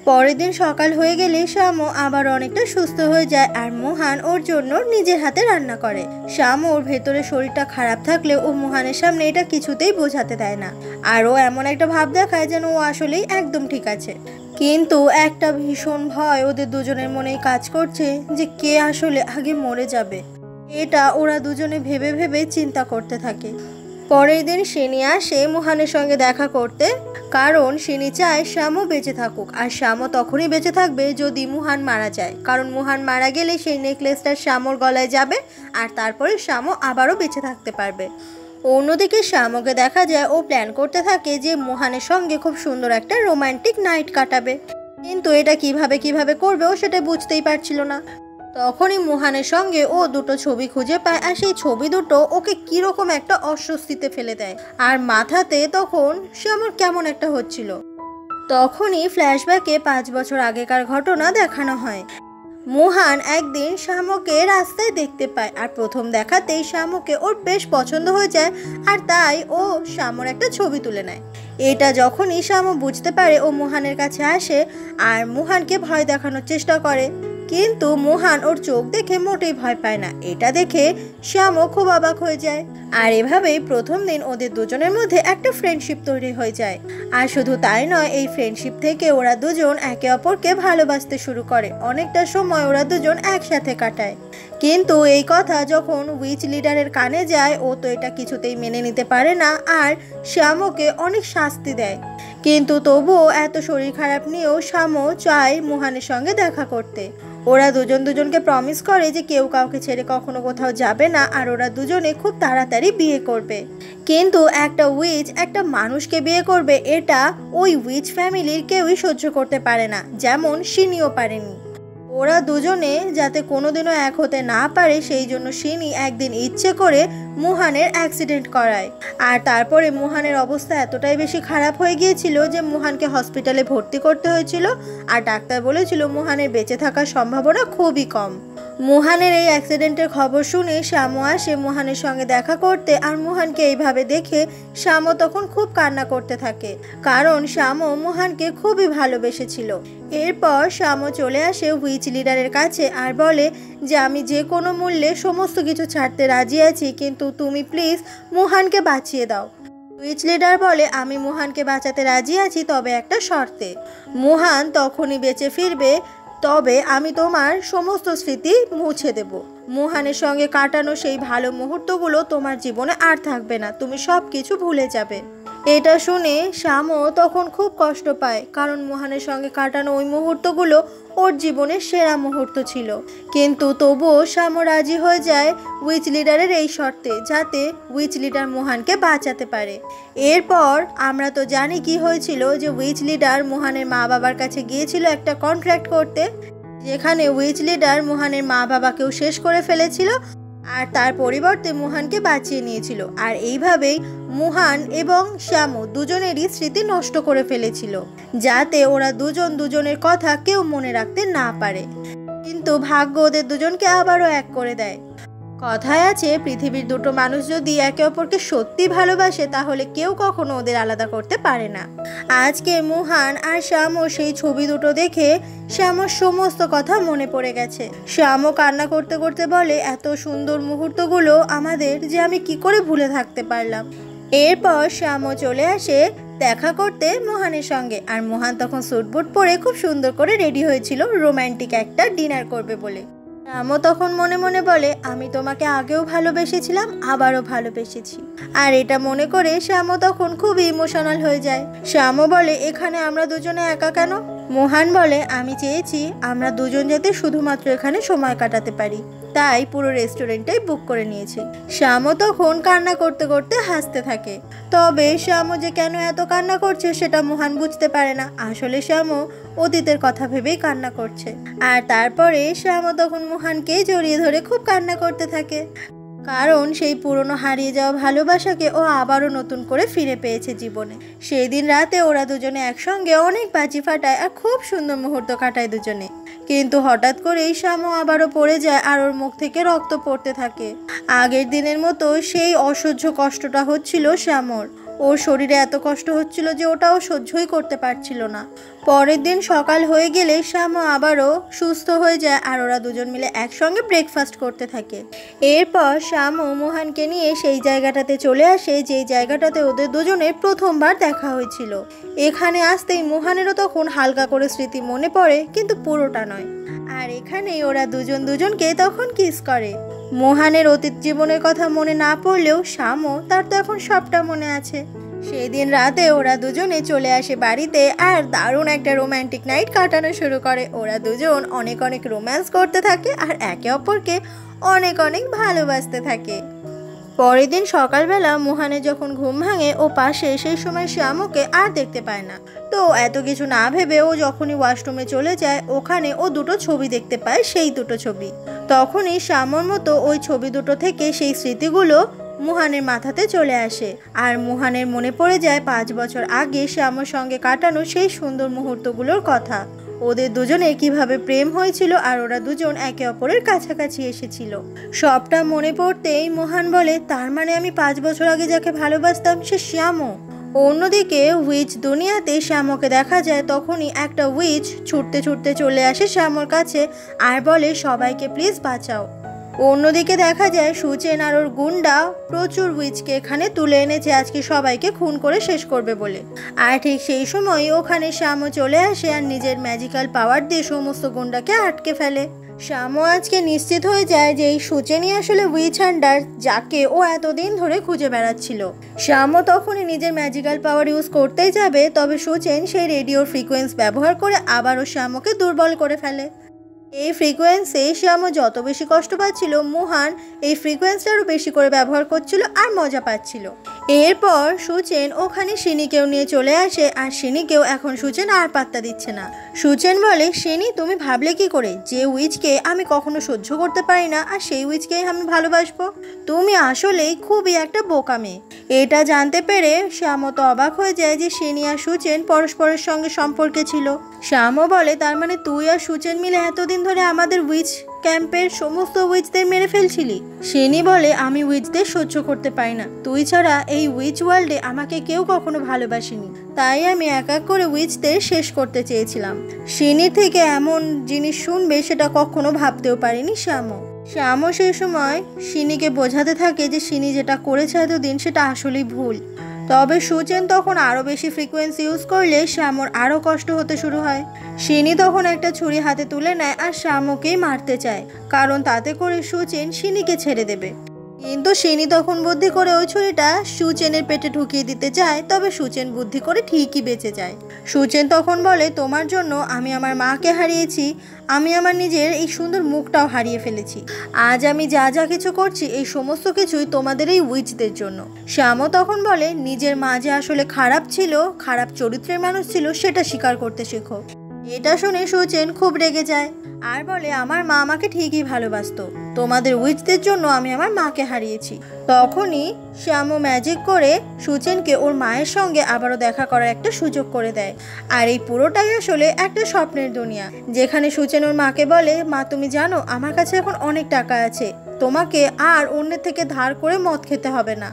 পরের দিন সকাল হয়ে গেলে শ্যামও আবার অনেকটা সুস্থ হয়ে যায় আর মোহান ওর জন্য নিজের হাতে রান্না করে। শ্যাম ওর ভেতরে শরীরটা খারাপ থাকলে ও মোহানের সামনে এটা কিছুতেই বোঝাতে দেয় না, আর ও এমন একটা ভাব দেখায় যেন ও আসলেই একদম ঠিক আছে। কিন্তু একটা ভীষণ ভয় ওদের দুজনের মনেই কাজ করছে যে কে আসলে আগে মরে যাবে। এটা ওরা দুজনে ভেবে ভেবে চিন্তা করতে থাকে। পরের দিন শিনি আসে মোহানের সঙ্গে দেখা করতে, কারণ শিনি চায় শ্যামও বেঁচে থাকুক, আর শ্যামও তখনই বেঁচে থাকবে যদি মোহান মারা যায়, কারণ মোহান মারা গেলে সেই নেকলেসটা শ্যামর গলায় যাবে আর তারপরে শ্যামও আবারও বেঁচে থাকতে পারবে। অন্যদিকে শ্যামকে দেখা যায় ও প্ল্যান করতে থাকে যে মোহানের সঙ্গে খুব সুন্দর একটা রোমান্টিক নাইট কাটাবে, কিন্তু এটা কিভাবে করবে ও সেটা বুঝতেই পারছিল না। তখনই মোহানের সঙ্গে ও দুটো ছবি খুঁজে পায়, আর সেই ছবি দুটো ওকে কিরকম একটা অস্বস্তিতে ফেলে দেয়, আর মাথাতে তখন সে আমার কেমন একটা হচ্ছিল। তখনই ফ্ল্যাশব্যাকে 5 বছর আগেকার ঘটনা দেখানো হয়। মোহান একদিন শ্যামকে রাস্তায় দেখতে পায়, আর প্রথম দেখাতেই শ্যামকে ওর বেশ পছন্দ হয়ে যায়, আর তাই ও শ্যামর একটা ছবি তুলে নেয়। এটা যখনই শ্যাম বুঝতে পারে ও মোহানের কাছে আসে আর মোহানকে ভয় দেখানোর চেষ্টা করে, কিন্তু মোহান ওর চোখ দেখে মোটেই ভয় পায় না। এটা দেখে শ্যামও খুব অবাক হয়ে যায়, আর এভাবেই প্রথম দিন ওদের দুজনের মধ্যে একটা ফ্রেন্ডশিপ তৈরি হয়ে যায়। আর শুধু তাই নয়, এই ফ্রেন্ডশিপ থেকে ওরা দুজন একে অপরকে ভালোবাসতে শুরু করে। অনেকটা সময় ওরা দুজন একসাথে কাটায়, কিন্তু এই কথা যখন উইচ লিডারের কানে যায় ও তো এটা কিছুতেই মেনে নিতে পারে না, আর শ্যামকে অনেক শাস্তি দেয়। কিন্তু তবুও এত শরীর খারাপ নিয়েও শ্যামও চায় মোহানের সঙ্গে দেখা করতে। ওরা দুজনকে প্রমিস করে যে কেউ কাউকে ছেড়ে কখনো কোথাও যাবে না, আর ওরা দুজনে খুব তাড়াতাড়ি বিয়ে করবে। কিন্তু একটা উইচ একটা মানুষকে বিয়ে করবে, এটা ওই উইচ ফ্যামিলির কেউই সহ্য করতে পারে না, যেমন শিনিও পারেনি। ওরা দুজনে যাতে কোনোদিনও এক হতে না পারে সেই জন্য শিনি একদিন ইচ্ছে করে মোহানের অ্যাক্সিডেন্ট করায়, আর তারপরে মোহানের অবস্থা এতটাই বেশি খারাপ হয়ে গিয়েছিল যে মোহানকে হসপিটালে ভর্তি করতে হয়েছিল, আর ডাক্তার বলেছিল মোহানের বেঁচে থাকার সম্ভাবনা খুবই কম। মোহানের এই অ্যাক্সিডেন্টের খবর শুনে শ্যামও আসে মোহানের সঙ্গে দেখা করতে, আর মোহানকে এইভাবে দেখে শ্যামও তখন খুব কান্না করতে থাকে, কারণ শ্যামও মোহানকে খুবই ভালোবেসেছিল। এরপর শ্যামও চলে আসে উইচ লিডারের কাছে আর বলে যে আমি যে কোনো মূল্যে সমস্ত কিছু ছাড়তে রাজি আছি, কিন্তু তুমি প্লিজ মোহানকে বাঁচিয়ে দাও। উইচ লিডার বলে আমি মোহানকে বাঁচাতে রাজি আছি, তবে একটা শর্তে। মোহান তখনই বেঁচে ফিরবে, তবে আমি তোমার সমস্ত স্মৃতি মুছে দেব। মোহানের সঙ্গে কাটানো সেই ভালো মুহূর্তগুলো তোমার জীবনে আর থাকবে না, তুমি সব কিছু ভুলে যাবে। এটা শুনে শ্যামও তখন খুব কষ্ট পায়, কারণ মোহানের সঙ্গে কাটানো ওই মুহূর্তগুলো ওর জীবনের সেরা মুহূর্ত ছিল। কিন্তু তবুও শ্যামও রাজি হয়ে যায় উইচ লিডারের এই শর্তে, যাতে উইচ লিডার মোহানকে বাঁচাতে পারে। এরপর আমরা তো জানি কি হয়েছিল, যে উইচ লিডার মোহানের মা বাবার কাছে গিয়েছিল একটা কন্ট্রাক্ট করতে, যেখানে উইচ লিডার মোহানের মা বাবাকেও শেষ করে ফেলেছিল আর তার পরিবর্তে মোহানকে বাঁচিয়ে নিয়েছিল। আর এইভাবেই মোহান এবং শ্যামু দুজনেরই স্মৃতি নষ্ট করে ফেলেছিল, যাতে ওরা দুজনের কথা কেউ মনে রাখতে না পারে। কিন্তু ভাগ্য ওদের দুজনকে আবারও এক করে দেয়। কথায় আছে, পৃথিবীর দুটো মানুষ যদি একে অপরকে সত্যি ভালোবাসে তাহলে কেউ কখনো ওদের আলাদা করতে পারে না। আজকে মোহান আর শ্যামও সেই ছবি দুটো দেখে শ্যামর সমস্ত কথা মনে পড়ে গেছে। শ্যামও কান্না করতে করতে বলে, এত সুন্দর মুহূর্তগুলো আমাদের যে আমি কি করে ভুলে থাকতে পারলাম। এরপর শ্যামও চলে আসে দেখা করতে মোহানের সঙ্গে, আর মোহান তখন স্যুট বুট পরে খুব সুন্দর করে রেডি হয়েছিল রোমান্টিক একটা ডিনার করবে বলে। শ্যামও তখন মনে মনে বলে, আমি তোমাকে আগেও ভালোবেসেছিলাম, আবারও ভালোবেসেছি। আর এটা মনে করে শ্যামও তখন খুব ইমোশনাল হয়ে যায়। শ্যামও বলে, এখানে আমরা দুজনে একা কেন? মোহান বলে, আমি চেয়েছি আমরা দুজন যাতে শুধুমাত্র এখানে সময় কাটাতে পারি, তাই পুরো রেস্টুরেন্টটাই বুক করে নিয়েছি। শ্যামও তখন কান্না করতে করতে হাসতে থাকে। তবে শ্যামও যে কেন এত কান্না করছে সেটা মোহান বুঝতে পারে না। আসলে শ্যামও অতীতের কথা ভেবেই কান্না করছে। আর তারপরে শ্যামও তখন মোহানকে জড়িয়ে ধরে খুব কান্না করতে থাকে, কারণ সেই পুরনো হারিয়ে যাওয়া ভালোবাসাকে ও আবারও নতুন করে ফিরে পেয়েছে জীবনে। সেই দিন রাতে ওরা দুজনে একসঙ্গে অনেক বাজি ফাটায় আর খুব সুন্দর মুহূর্ত কাটায় দুজনে। কিন্তু হঠাৎ করেই শ্যামও আবারও পড়ে যায় আর ওর মুখ থেকে রক্ত পড়তে থাকে। আগের দিনের মতো সেই অসহ্য কষ্টটা হচ্ছিল শ্যামর। ওর শরীরে এত কষ্ট হচ্ছিল যে ওটাও সহ্যই করতে পারছিল না। পরের দিন সকাল হয়ে গেলে শ্যামও আবারও সুস্থ হয়ে যায় আর ওরা দুজন মিলে একসঙ্গে ব্রেকফাস্ট করতে থাকে। এরপর শ্যামও মোহনকে নিয়ে সেই জায়গাটাতে চলে আসে যেই জায়গাটাতে ওদের দুজনের প্রথমবার দেখা হয়েছিল। এখানে আসতেই মোহনেরও তখন হালকা করে স্মৃতি মনে পড়ে, কিন্তু পুরোটা নয়। আর এখানেই ওরা দুজন দুজনকে তখন কিস করে। মোহনের অতীত জীবনের কথা মনে না পড়লেও শ্যামও তার তো এখন সবটা মনে আছে। সেই দিন রাতে ওরা দুজনে চলে আসে বাড়িতে আর দারুণ একটা রোম্যান্টিক নাইট কাটানো শুরু করে। ওরা দুজন অনেক অনেক রোম্যান্স করতে থাকে আর একে অপরকে অনেক অনেক ভালোবাসতে থাকে। পরের দিন সকালবেলা মোহনের যখন ঘুম ভাঙে ও পাশে সেই সময় শ্যামকে আর দেখতে পায় না। তো এত কিছু না ভেবে ও যখনই ওয়াশরুমে চলে যায় ওখানে ও দুটো ছবি দেখতে পায়, সেই দুটো ছবি। তখনই শ্যামর মতো ওই ছবি দুটো থেকে সেই স্মৃতিগুলো মোহনের মাথাতে চলে আসে আর মোহনের মনে পড়ে যায় 5 বছর আগে শ্যামর সঙ্গে কাটানো সেই সুন্দর মুহূর্তগুলোর কথা। ওদের দুজনের কিভাবে প্রেম হয়েছিল আর ওরা দুজন একে অপরের কাছাকাছি এসেছিল। সবটা মনে পড়তেই মোহন বলে, তার মানে আমি 5 বছর আগে যাকে ভালোবাসতাম সে শ্যামও। অন্যদিকে উইচ দুনিয়াতে শ্যামকে দেখা যায় তখনই একটা উইচ ছুটতে ছুটতে চলে আসে শ্যামর কাছে আর বলে, সবাইকে প্লিজ বাঁচাও। অন্যদিকে দেখা যায় সুচেন আর ওর গুন্ডা প্রচুর উইচকে এখানে তুলে এনেছে আজকে সবাইকে খুন করে শেষ করবে বলে। আর ঠিক সেই সময় ওখানে শ্যামও চলে আসে আর নিজের ম্যাজিক্যাল পাওয়ার দিয়ে সমস্ত গুন্ডাকে আটকে ফেলে। শ্যামও আজকে নিশ্চিত হয়ে যায় যে এই সুচেনই আসলে উইচ হান্টার যাকে ও এতদিন ধরে খুঁজে বেড়াচ্ছিল। শ্যামও তখনই নিজের ম্যাজিক্যাল পাওয়ার ইউজ করতেই যাবে, তবে সুচেন সেই রেডিওর ফ্রিকোয়েন্সি ব্যবহার করে আবারও শ্যামকে দুর্বল করে ফেলে। এই ফ্রিকোয়েন্সি শ্যামও যত বেশি কষ্ট পাচ্ছিল মোহন এই ফ্রিকোয়েন্সিটা আরও বেশি করে ব্যবহার করছিল আর মজা পাচ্ছিল। এরপর সুচেন ওখানে শিনিকেও নিয়ে চলে আসে আর শিনিকেও এখন সুচেন আর পাত্তা দিচ্ছে না। সুচেন বলে, শিনি তুমি ভাবলে কি করে যে উইচকে আমি কখনো সহ্য করতে পারি না আর সেই উইচকেই আমি ভালোবাসবো? তুমি আসলেই খুবই একটা বোকা মেয়ে। এটা জানতে পেরে শ্যামও তো অবাক হয়ে যায় যে শিনি আর সুচেন পরস্পরের সঙ্গে সম্পর্কে ছিল। শ্যামও বলে, তার মানে তুই আর সুচেন মিলে এতদিন ধরে আমাদের উইচ ক্যাম্পের সমস্ত উইচদের মেরে ফেলছিলি? শিনি বলে, আমি উইচদের সহ্য করতে পারি না, তুই ছাড়া এই উইচ ওয়ার্ল্ডে আমাকে কেউ কখনো ভালোবাসেনি, তাই আমি এক এক করে উইচদের শেষ করতে চেয়েছিলাম। শিনি থেকে এমন জিনিস শুনবে সেটা কখনো ভাবতেও পারিনি শ্যামও সেই সময় শিনিকে বোঝাতে থাকে যে শিনি যেটা করেছে এতদিন সেটা আসলেই ভুল। তবে সুচেন তখন আরও বেশি ফ্রিকোয়েন্সি ইউজ করলে শ্যামর আরও কষ্ট হতে শুরু হয়। শিনি তখন একটা ছুরি হাতে তুলে নেয় আর শ্যামকেই মারতে চায়, কারণ তাতে করে সুচেন শিনিকে ছেড়ে দেবে। কিন্তু শিনি তখন বুদ্ধি করে ওই ছুরিটা সুচেনের পেটে ঢুকিয়ে দিতে যায়, তবে সুচেন বুদ্ধি করে ঠিকই বেঁচে যায়। সুচেন তখন বলে, তোমার জন্য আমি আমার মাকে হারিয়েছি, আমি আমার নিজের এই সুন্দর মুখটাও হারিয়ে ফেলেছি। আজ আমি যা যা কিছু করছি এই সমস্ত কিছুই তোমাদের এই উইচদের জন্য। শ্যামও তখন বলে, নিজের মা যে আসলে খারাপ ছিল, খারাপ চরিত্রের মানুষ ছিল সেটা স্বীকার করতে শেখো। এটা শুনে সুচেন খুব রেগে যায় আর বলে, আমার মা আমাকে ঠিকই ভালোবাসতো, তোমাদের উইচদের জন্য আমি আমার মাকে হারিয়েছি। তখনই শ্যামও ম্যাজিক করে সুচেনকে ওর মায়ের সঙ্গে আবারও দেখা করার একটা সুযোগ করে দেয়। আর এই পুরোটাই আসলে একটা স্বপ্নের দুনিয়া, যেখানে সুচেন ওর মাকে বলে, মা তুমি জানো আমার কাছে এখন অনেক টাকা আছে, তোমাকে আর অন্যের থেকে ধার করে মদ খেতে হবে না,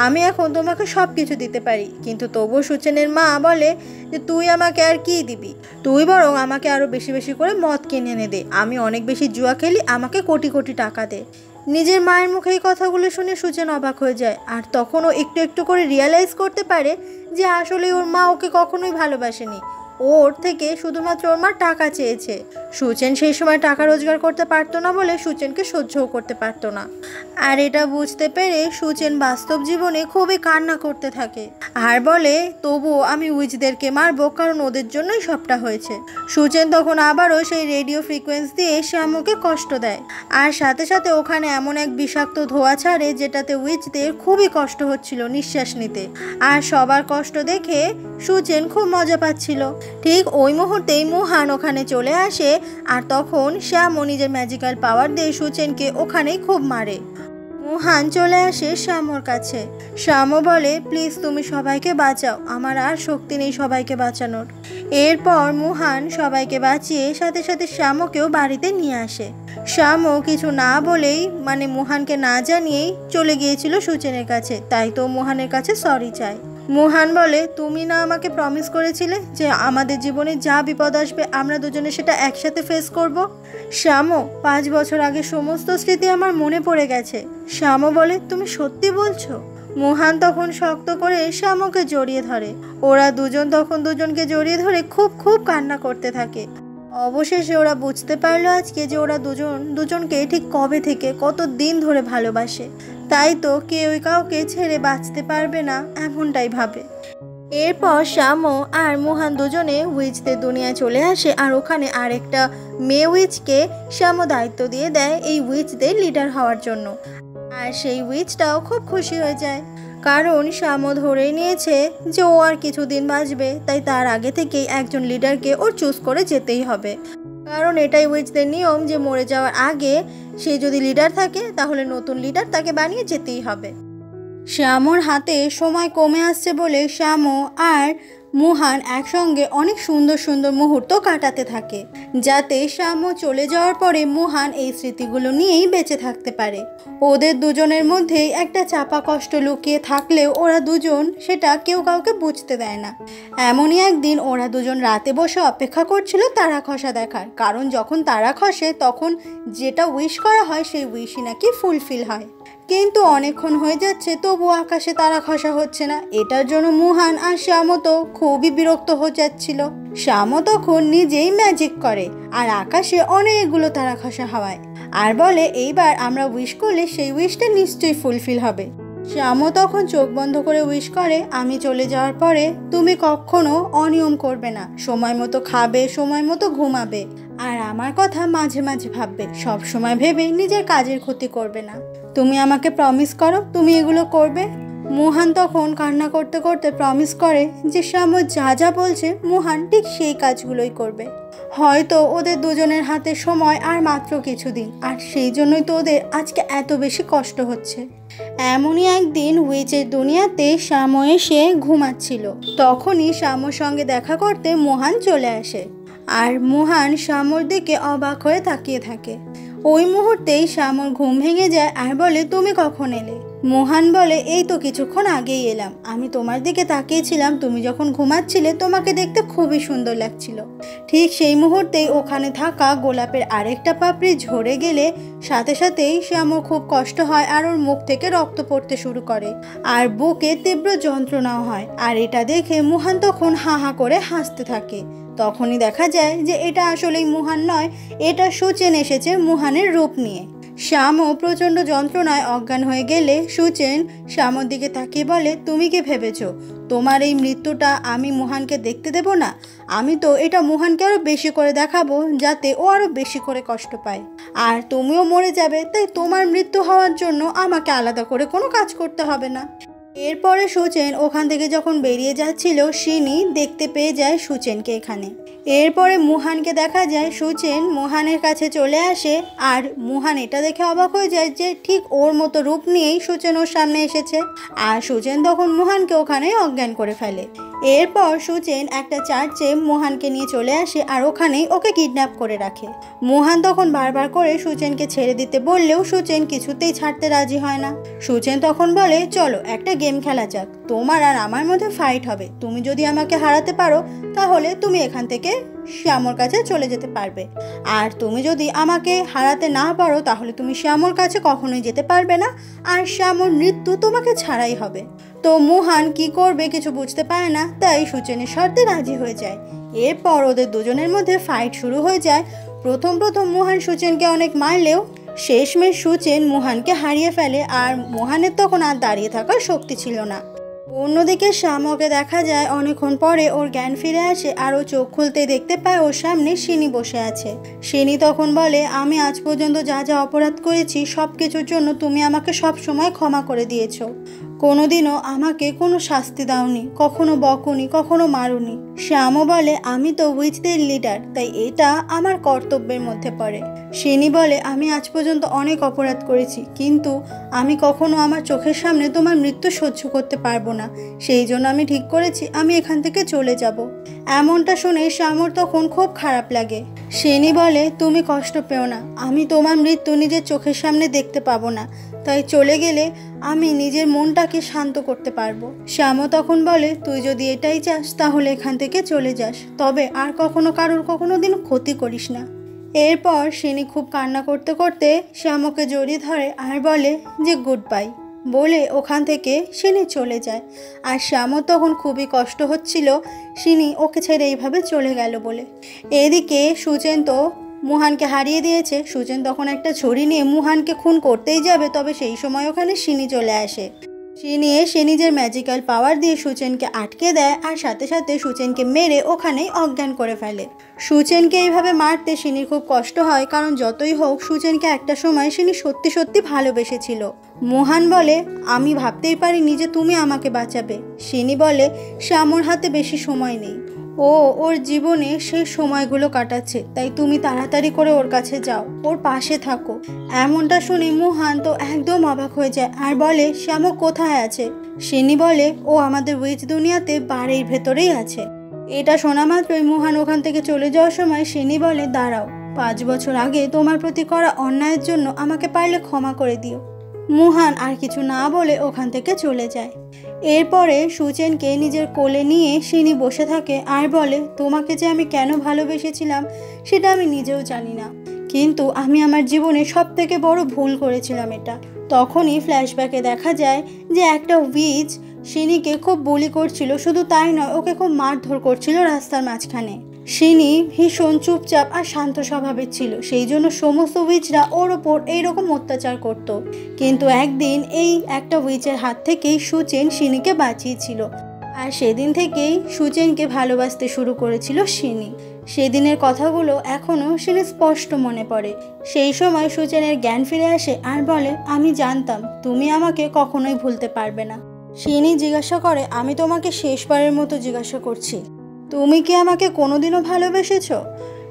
আমি এখন তোমাকে সব কিছু দিতে পারি। কিন্তু তবুও সুচেনের মা বলে যে তুই আমাকে আর কি দিবি, তুই বরং আমাকে আরও বেশি বেশি করে মদ কিনে এনে দে, আমি অনেক বেশি জুয়া খেলি, আমাকে কোটি কোটি টাকা দে। নিজের মায়ের মুখে এই কথাগুলো শুনে সুচেন অবাক হয়ে যায় আর তখনও একটু একটু করে রিয়ালাইজ করতে পারে যে আসলে ওর মা ওকে কখনোই ভালোবাসেনি, ওর থেকে শুধুমাত্র ওর মা টাকা চেয়েছে। সুচেন সেই সময় টাকা রোজগার করতে পারতো না বলে সুচেনকে সহ্যও করতে পারতো না। আর এটা বুঝতে পেরে সুচেন বাস্তব জীবনে খুবই কান্না করতে থাকে আর বলে, তবুও আমি উইচদেরকে মারবো, কারণ ওদের জন্যই সবটা হয়েছে। সুচেন তখন আবারও সেই রেডিও ফ্রিকোয়েন্সি দিয়ে শ্যামকে কষ্ট দেয় আর সাথে সাথে ওখানে এমন এক বিষাক্ত ধোঁয়া ছাড়ে যেটাতে উইচদের খুবই কষ্ট হচ্ছিল নিঃশ্বাস নিতে। আর সবার কষ্ট দেখে সুচেন খুব মজা পাচ্ছিল। ঠিক ওই মুহূর্তেই মোহন ওখানে চলে আসে আর তখন শ্যামও নিজের ম্যাজিক্যাল পাওয়ার দিয়ে সুচেনকে ওখানেই খুব মারে। মোহন চলে আসে শ্যামর কাছে। শ্যামও বলে, প্লিজ তুমি সবাইকে বাঁচাও, আমার আর শক্তি নেই সবাইকে বাঁচানোর। এরপর মোহন সবাইকে বাঁচিয়ে সাথে সাথে শ্যামকেও বাড়িতে নিয়ে আসে। শ্যামও কিছু না বলেই মোহনকে না জানিয়েই চলে গিয়েছিল সুচেনের কাছে, তাই তো মোহনের কাছে সরি চায়। মুহান বলে, তুমি না আমাকে প্রমিস করেছিলে যে আমাদের জীবনে যা বিপদ আসবে আমরা দুজনে সেটা একসাথে ফেস করব। শ্যামো, 5 বছর আগে সমস্ত স্মৃতি আমার মনে পড়ে গেছে। শ্যামো বলে, তুমি সত্যি বলছো? মুহান তখন শক্ত করে শ্যামোকে জড়িয়ে ধরে। ওরা দুজন তখন দুজনকে জড়িয়ে ধরে খুব খুব কান্না করতে থাকে। অবশেষে ওরা বুঝতে পারলো আজকে যে ওরা দুজনকে ঠিক কবে থেকে কত দিন ধরে ভালোবাসে। তাই তো কেউই কাউকে ছেড়ে বাঁচতে পারবে না, এমনটাই ভাবে। এরপর শ্যামো আর মুহান দুজনে উইচদের দুনিয়ায় চলে আসে, আর ওখানে আরেকটা মেয়ে উইচকে শ্যামো দায়িত্ব দিয়ে দেয় এই উইচদের লিডার হওয়ার জন্য। আর সেই উইচটাও খুব খুশি হয়ে যায়, কারণ শ্যামো ধরেই নিয়েছে যে ও আর কিছুদিন বাঁচবে, তাই তার আগে থেকেই একজন লিডারকে ওর চুজ করে যেতেই হবে। কারণ এটাই উইচদের নিয়ম যে মরে যাওয়ার আগে সে যদি লিডার থাকে তাহলে নতুন লিডার তাকে বানিয়ে যেতেই হবে। শ্যামোর হাতে সময় কমে আসছে বলে শ্যামো আর মুহান একসঙ্গে অনেক সুন্দর সুন্দর মুহূর্ত কাটাতে থাকে, যাতে শ্যামো চলে যাওয়ার পরে মুহান এই স্মৃতিগুলো নিয়েই বেঁচে থাকতে পারে। ওদের দুজনের মধ্যেই একটা চাপা কষ্ট লুকিয়ে থাকলেও ওরা দুজন সেটা কেউ কাউকে বুঝতে দেয় না। এমনই একদিন ওরা দুজন রাতে বসে অপেক্ষা করছিল তারা খসা দেখার, কারণ যখন তারা খসে তখন যেটা উইশ করা হয় সেই উইশই নাকি ফুলফিল হয়। কিন্তু অনেকক্ষণ হয়ে যাচ্ছে তবু আকাশে তারা খসা হচ্ছে না। এটার জন্য মুহান আর শ্যামো তো খুবই বিরক্ত হয়ে যাচ্ছিল। শ্যামো তখন নিজেই ম্যাজিক করে আর আকাশে অনেকগুলো তারা খসা হওয়ায়, আর বলে এইবার আমরা উইশ করলে সেই উইশটা নিশ্চয়ই ফুলফিল হবে। শ্যামো তখন চোখ বন্ধ করে উইশ করে, আমি চলে যাওয়ার পরে তুমি কখনো অনিয়ম করবে না, সময় মতো খাবে, সময় মতো ঘুমাবে, আর আমার কথা মাঝে মাঝে ভাববে, সব সময় ভেবে নিজের কাজের ক্ষতি করবে না। তুমি আমাকে প্রমিস করো তুমি এগুলো করবে। মুহান তখন কান্না করতে করতে প্রমিস করে যে শ্যামো যা যা বলছে মুহান ঠিক সেই কাজগুলোই করবে। হয়তো ওদের দুজনের হাতে সময় আর মাত্র কিছুদিন, আর সেই জন্যই তো ওদের আজকে এত বেশি কষ্ট হচ্ছে। এমনই একদিন উইচের দুনিয়াতে শ্যামো এসে ঘুমাচ্ছিল, তখনই শ্যামোর সঙ্গে দেখা করতে মুহান চলে আসে, আর মুহান শ্যামোর দিকে অবাক হয়ে তাকিয়ে থাকে। ওই মুহূর্তেই শ্যামোর ঘুম ভেঙে যায় আর বলে, তুমি কখন এলে? মুহান বলে, এই তো কিছুক্ষণ আগেই এলাম, আমি তোমার দিকে তাকিয়েছিলাম, তুমি যখন ঘুমাচ্ছিলে তোমাকে দেখতে খুবই সুন্দর লাগছিল। ঠিক সেই মুহূর্তেই ওখানে থাকা গোলাপের আরেকটা পাপড়ি ঝরে গেলে সাথে সাথেই শ্যামোর খুব কষ্ট হয়, আর ওর মুখ থেকে রক্ত পড়তে শুরু করে, আর বুকে তীব্র যন্ত্রণাও হয়। আর এটা দেখে মুহান তখন হা হা করে হাসতে থাকে। তখনই দেখা যায় যে এটা আসলেই মুহান নয়, এটা সুচেন এসেছে মুহানের রূপ নিয়ে। শ্যামো প্রচণ্ড যন্ত্রণায় অজ্ঞান হয়ে গেলে সুচেন শ্যামোর দিকে তাকিয়ে বলে, তুমি কি ভেবেছ তোমার এই মৃত্যুটা আমি মুহানকে দেখতে দেব না? আমি তো এটা মুহানকে আরও বেশি করে দেখাবো, যাতে ও আরও বেশি করে কষ্ট পায়, আর তুমিও মরে যাবে, তাই তোমার মৃত্যু হওয়ার জন্য আমাকে আলাদা করে কোনো কাজ করতে হবে না। এরপরে সুচেন ওখান থেকে যখন বেরিয়ে যাচ্ছিল শিনি দেখতে পেয়ে যায় সুচেনকে এখানে। এরপরে মুহানকে দেখা যায়, সুচেন মুহানের কাছে চলে আসে, আর মুহান এটা দেখে অবাক হয়ে যায় যে ঠিক ওর মতো রূপ নিয়েই সুচেন ওর সামনে এসেছে, আর সুচেন তখন মুহানকে ওখানে অজ্ঞান করে ফেলে। এরপর সুচেন একটা চার্চে মুহানকে নিয়ে চলে আসে, আর ওখানেই ওকে কিডন্যাপ করে রাখে। মুহান তখন বারবার করে সুচেনকে ছেড়ে দিতে বললেও সুচেন কিছুতেই ছাড়তে রাজি হয় না। সুচেন তখন বলে, চলো একটা গেম খেলা যাক, তোমার আর আমার মধ্যে ফাইট হবে, তুমি যদি আমাকে হারাতে পারো তাহলে তুমি এখান থেকে শ্যামোর কাছে চলে যেতে পারবে, আর তুমি যদি আমাকে হারাতে না পারো তাহলে তুমি শ্যামোর কাছে কখনোই যেতে পারবে না, আর শ্যামোর মৃত্যু তোমাকে ছাড়াই হবে। তো মুহান কি করবে কিছু বুঝতে পারে না, তাই সুচেনের শর্তে রাজি হয়ে যায়। এরপর ওদের দুজনের মধ্যে ফাইট শুরু হয়ে যায়। প্রথম মুহান সুচেনকে অনেক মারলেও শেষমেশ সুচেন মুহানকে হারিয়ে ফেলে, আর মুহানের তখন আর দাঁড়িয়ে থাকার শক্তি ছিল না। অন্যদিকে শ্যামোকে দেখা যায় অনেকক্ষণ পরে ওর জ্ঞান ফিরে আসে, আর ও চোখ খুলতেই দেখতে পায় ওর সামনে শিনি বসে আছে। শিনি তখন বলে, আমি আজ পর্যন্ত যা যা অপরাধ করেছি সব কিছুর জন্য তুমি আমাকে সব সময় ক্ষমা করে দিয়েছো, কোনোদিনও আমাকে কোনো শাস্তি দাওনি, কখনো বকুনি, কখনো মারুনি। শ্যামো বলে, আমি তো উইচদের লিডার, তাই এটা আমার কর্তব্যের মধ্যে পড়ে। শিনি বলে, আমি আজ পর্যন্ত অনেক অপরাধ করেছি, কিন্তু আমি কখনো আমার চোখের সামনে তোমার মৃত্যু সহ্য করতে পারবো না। সেই জন্য আমি ঠিক করেছি আমি এখান থেকে চলে যাব। এমনটা শুনে শ্যামর তখন খুব খারাপ লাগে। শিনি বলে, তুমি কষ্ট পেও না, আমি তোমার মৃত্যু নিজের চোখের সামনে দেখতে পাবো না, তাই চলে গেলে আমি নিজের মনটাকে শান্ত করতে পারবো। শ্যামও তখন বলে, তুই যদি এটাই চাস তাহলে এখান থেকে চলে যাস, তবে আর কখনো কারোর কোনো দিন ক্ষতি করিস না। এরপর শিনি খুব কান্না করতে করতে শ্যামকে জড়িয়ে ধরে আর বলে যে গুড বাই, বলে ওখান থেকে শিনি চলে যায়। আর শ্যামও তখন খুবই কষ্ট হচ্ছিল শিনি ওকে ছেড়ে এইভাবে চলে গেল বলে। এদিকে সুচেন তো মুহানকে হারিয়ে দিয়েছে। সুচেন তখন একটা ছুরি নিয়ে মুহানকে খুন করতেই যাবে, তবে সেই সময় ওখানে শিনি চলে আসে। শিনি এসে নিজের ম্যাজিক্যাল পাওয়ার দিয়ে সুচেনকে আটকে দেয় আর সাথে সাথে সুচেনকে মেরে ওখানেই অজ্ঞান করে ফেলে। সুচেনকে এইভাবে মারতে শিনির খুব কষ্ট হয়, কারণ যতই হোক সুচেনকে একটা সময় শিনি সত্যি সত্যি ভালোবেসেছিল। মুহান বলে, আমি ভাবতেই পারিনি যে তুমি আমাকে বাঁচাবে। শিনি বলে, শ্যামর হাতে বেশি সময় নেই, ও ওর জীবনে সেই সময়গুলো কাটাচ্ছে, তাই তুমি তাড়াতাড়ি করে ওর কাছে যাও, ওর পাশে থাকো। এমনটা শুনে মুহান তো একদম অবাক হয়ে যায় আর বলে, শ্যামক কোথায় আছে? শিনি বলে, ও আমাদের উইচ দুনিয়াতে বাড়ির ভেতরেই আছে। এটা শোনা মাত্রই মুহান ওখান থেকে চলে যাওয়ার সময় শিনি বলে, দাঁড়াও, 5 বছর আগে তোমার প্রতি করা অন্যায়ের জন্য আমাকে পারলে ক্ষমা করে দিও। মুহান আর কিছু না বলে ওখান থেকে চলে যায়। এরপরে সুচেনকে নিজের কোলে নিয়ে শিনি বসে থাকে আর বলে, তোমাকে যে আমি কেন ভালোবেসেছিলাম সেটা আমি নিজেও জানি না, কিন্তু আমি আমার জীবনে সবথেকে বড় ভুল করেছিলাম এটা। তখনই ফ্ল্যাশব্যাকে দেখা যায় যে একটা উইচ শিনিকে খুব বুলি করছিল, শুধু তাই নয় ওকে খুব মারধর করছিল রাস্তার মাঝখানে। শিনি ভীষণ চুপচাপ আর শান্ত স্বভাবের ছিল, সেই জন্য সমস্ত উইচরা ওর ওপর এইরকম অত্যাচার করত। কিন্তু একদিন এই একটা উইচের হাত থেকেই সুচেন শিনিকে বাঁচিয়েছিল, আর সেদিন থেকেই সুচেনকে ভালোবাসতে শুরু করেছিল শিনি। সেদিনের কথাগুলো এখনও শিনি স্পষ্ট মনে পড়ে। সেই সময় সুচেনের জ্ঞান ফিরে আসে আর বলে, আমি জানতাম তুমি আমাকে কখনোই ভুলতে পারবে না। শিনি জিজ্ঞাসা করে, আমি তোমাকে শেষবারের মতো জিজ্ঞাসা করছি, তুমি কি আমাকে কোনোদিনও ভালোবেসেছ?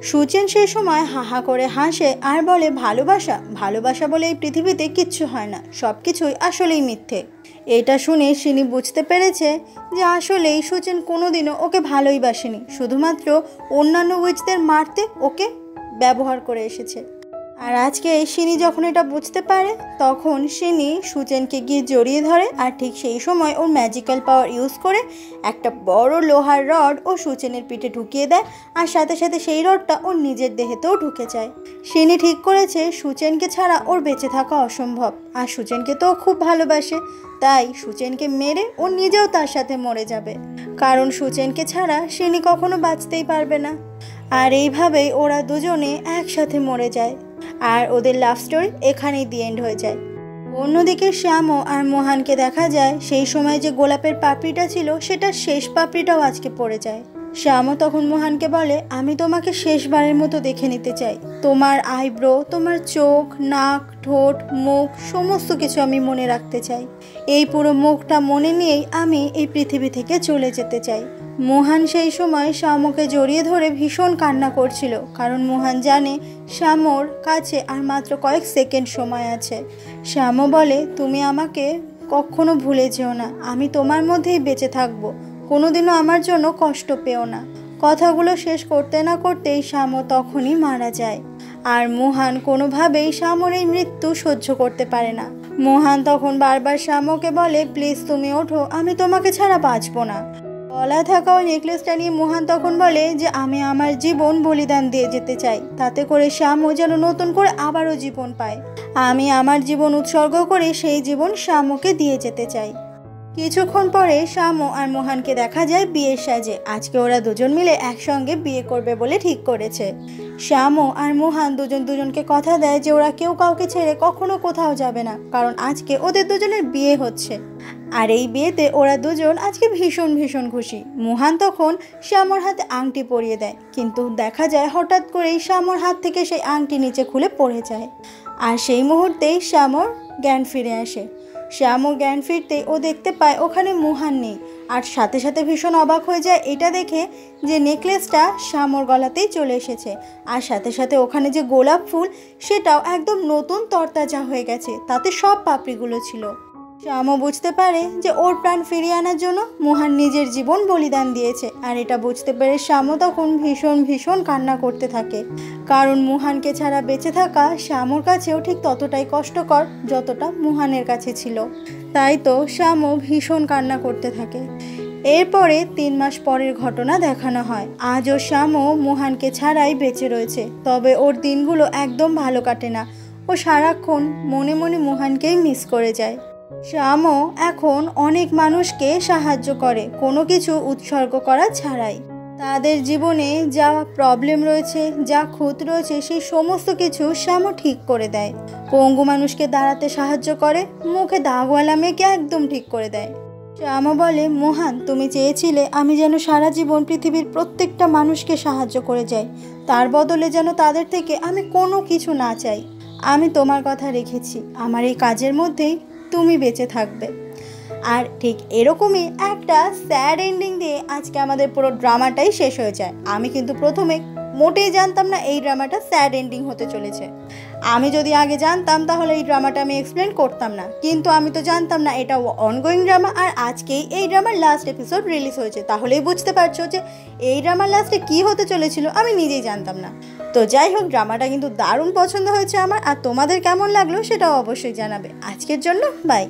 সুচেন সেই সময় হাহা করে হাসে আর বলে, ভালোবাসা ভালোবাসা বলে এই পৃথিবীতে কিচ্ছু হয় না, সব কিছুই আসলেই মিথ্যে। এটা শুনে শিনি বুঝতে পেরেছে যে আসলেই সুচেন কোনোদিনও ওকে ভালোই বাসেনি, শুধুমাত্র অন্যান্য উইচদের মারতে ওকে ব্যবহার করে এসেছে। আর আজকে শিনি যখন এটা বুঝতে পারে তখন শিনি সুচেনকে গিয়ে জড়িয়ে ধরে, আর ঠিক সেই সময় ওর ম্যাজিক্যাল পাওয়ার ইউজ করে একটা বড় লোহার রড ও সুচেনের পিঠে ঢুকিয়ে দেয়, আর সাথে সাথে সেই রডটা ওর নিজের দেহেতেও ঢুকে যায়। শিনি ঠিক করেছে সুচেনকে ছাড়া ওর বেঁচে থাকা অসম্ভব, আর সুচেনকে তো খুব ভালোবাসে, তাই সুচেনকে মেরে ও নিজেও তার সাথে মরে যাবে, কারণ সুচেনকে ছাড়া শিনি কখনো বাঁচতেই পারবে না। আর এইভাবেই ওরা দুজনে একসাথে মরে যায়, আর ওদের লাভ স্টোরি এখানেই দি এন্ড হয়ে যায়। অন্যদিকে শ্যামও আর মোহানকে দেখা যায় সেই সময় যে গোলাপের পাপড়িটা ছিল সেটার শেষ পাপড়িটাও আজকে পড়ে যায়। শ্যামও তখন মোহানকে বলে, আমি তোমাকে শেষবারের মতো দেখে নিতে চাই, তোমার আইব্রো, তোমার চোখ, নাক, ঠোঁট, মুখ সমস্ত কিছু আমি মনে রাখতে চাই। এই পুরো মুখটা মনে নিয়েই আমি এই পৃথিবী থেকে চলে যেতে চাই। মোহান সেই সময় শ্যামকে জড়িয়ে ধরে ভীষণ কান্না করছিল, কারণ মোহান জানে শ্যামর কাছে আর মাত্র কয়েক সেকেন্ড সময় আছে। শ্যামও বলে, তুমি আমাকে কখনো ভুলে যেও না, আমি তোমার মধ্যেই বেঁচে থাকবো, কোনোদিনও আমার জন্য কষ্ট পেও না। কথাগুলো শেষ করতে না করতেই শ্যামও তখনই মারা যায়। আর মোহান কোনোভাবেই শ্যামর এই মৃত্যু সহ্য করতে পারে না। মোহান তখন বারবার শ্যামকে বলে, প্লিজ তুমি ওঠো, আমি তোমাকে ছাড়া বাঁচবো না। গলায় থাকা ওই নেকলেসটা নিয়ে মোহান তখন বলে যে আমি আমার জীবন বলিদান দিয়ে যেতে চাই, তাতে করে শ্যামও যেন নতুন করে আবারও জীবন পায়। আমি আমার জীবন উৎসর্গ করে সেই জীবন শ্যামকে দিয়ে যেতে চাই। কিছুক্ষণ পরে শ্যামও আর মোহানকে দেখা যায় বিয়ের সাজে। আজকে ওরা দুজন মিলে একসঙ্গে বিয়ে করবে বলে ঠিক করেছে। শ্যামও আর মোহান দুজন দুজনকে কথা দেয় যে ওরা কেউ কাউকে ছেড়ে কখনো কোথাও যাবে না, কারণ আজকে ওদের দুজনের বিয়ে হচ্ছে। আর এই বিয়েতে ওরা দুজন আজকে ভীষণ ভীষণ খুশি। মোহান তখন শ্যামর হাতে আংটি পরিয়ে দেয়, কিন্তু দেখা যায় হঠাৎ করেই শ্যামর হাত থেকে সেই আংটি নিচে খুলে পড়ে যায়, আর সেই মুহূর্তেই শ্যামর জ্ঞান ফিরে আসে। শ্যামও জ্ঞান ফিরতেই ও দেখতে পায় ওখানে মোহান নেই, আর সাথে সাথে ভীষণ অবাক হয়ে যায় এটা দেখে যে নেকলেসটা শ্যামর গলাতেই চলে এসেছে। আর সাথে সাথে ওখানে যে গোলাপ ফুল সেটাও একদম নতুন তরতাজা হয়ে গেছে, তাতে সব পাপড়িগুলো ছিল। শ্যামও বুঝতে পারে যে ওর প্রাণ ফিরিয়ে আনার জন্য মোহন নিজের জীবন বলিদান দিয়েছে। আর এটা বুঝতে পেরে শ্যামও তখন ভীষণ ভীষণ কান্না করতে থাকে, কারণ মোহনকে ছাড়া বেঁচে থাকা শ্যামর কাছেও ঠিক ততটাই কষ্টকর যতটা মোহনের কাছে ছিল। তাই তো শ্যামও ভীষণ কান্না করতে থাকে। এরপরে 3 মাস পরের ঘটনা দেখানো হয়। আজও শ্যামও মোহনকে ছাড়াই বেঁচে রয়েছে, তবে ওর দিনগুলো একদম ভালো কাটে না। ও সারাক্ষণ মনে মনে মোহনকেই মিস করে যায়। শ্যামও এখন অনেক মানুষকে সাহায্য করে, কোনো কিছু উৎসর্গ করা ছাড়াই। তাদের জীবনে যা প্রবলেম রয়েছে, যা খুঁত রয়েছে, সেই সমস্ত কিছু শ্যামও ঠিক করে দেয়। পঙ্গু মানুষকে দাঁড়াতে সাহায্য করে, মুখে দাগওয়ালা মেয়েকে একদম ঠিক করে দেয়। শ্যামও বলে, মোহন তুমি চেয়েছিলে আমি যেন সারা জীবন পৃথিবীর প্রত্যেকটা মানুষকে সাহায্য করে যাই, তার বদলে যেন তাদের থেকে আমি কোনো কিছু না চাই। আমি তোমার কথা রেখেছি, আমার এই কাজের মধ্যেই তুমি বেঁচে থাকবে। আর ঠিক এরকমই একটা স্যাড এন্ডিং দিয়ে আজকে আমাদের পুরো ড্রামাটাই শেষ হয়ে যায়। আমি কিন্তু প্রথমে মোটেই জানতাম না এই ড্রামাটা স্যাড এন্ডিং হতে চলেছে। আমি যদি আগে জানতাম তাহলে এই ড্রামাটা আমি এক্সপ্লেন করতাম না, কিন্তু আমি তো জানতাম না এটা অনগোয়িং ড্রামা। আর আজকেই এই ড্রামার লাস্ট এপিসোড রিলিজ হয়েছে, তাহলেই বুঝতে পারছো যে এই ড্রামার লাস্টে কী হতে চলেছিল আমি নিজেই জানতাম না। তো যাই হোক, ড্রামাটা কিন্তু দারুণ পছন্দ হয়েছে আমার। আর তোমাদের কেমন লাগলো সেটাও অবশ্যই জানাবে। আজকের জন্য বাই।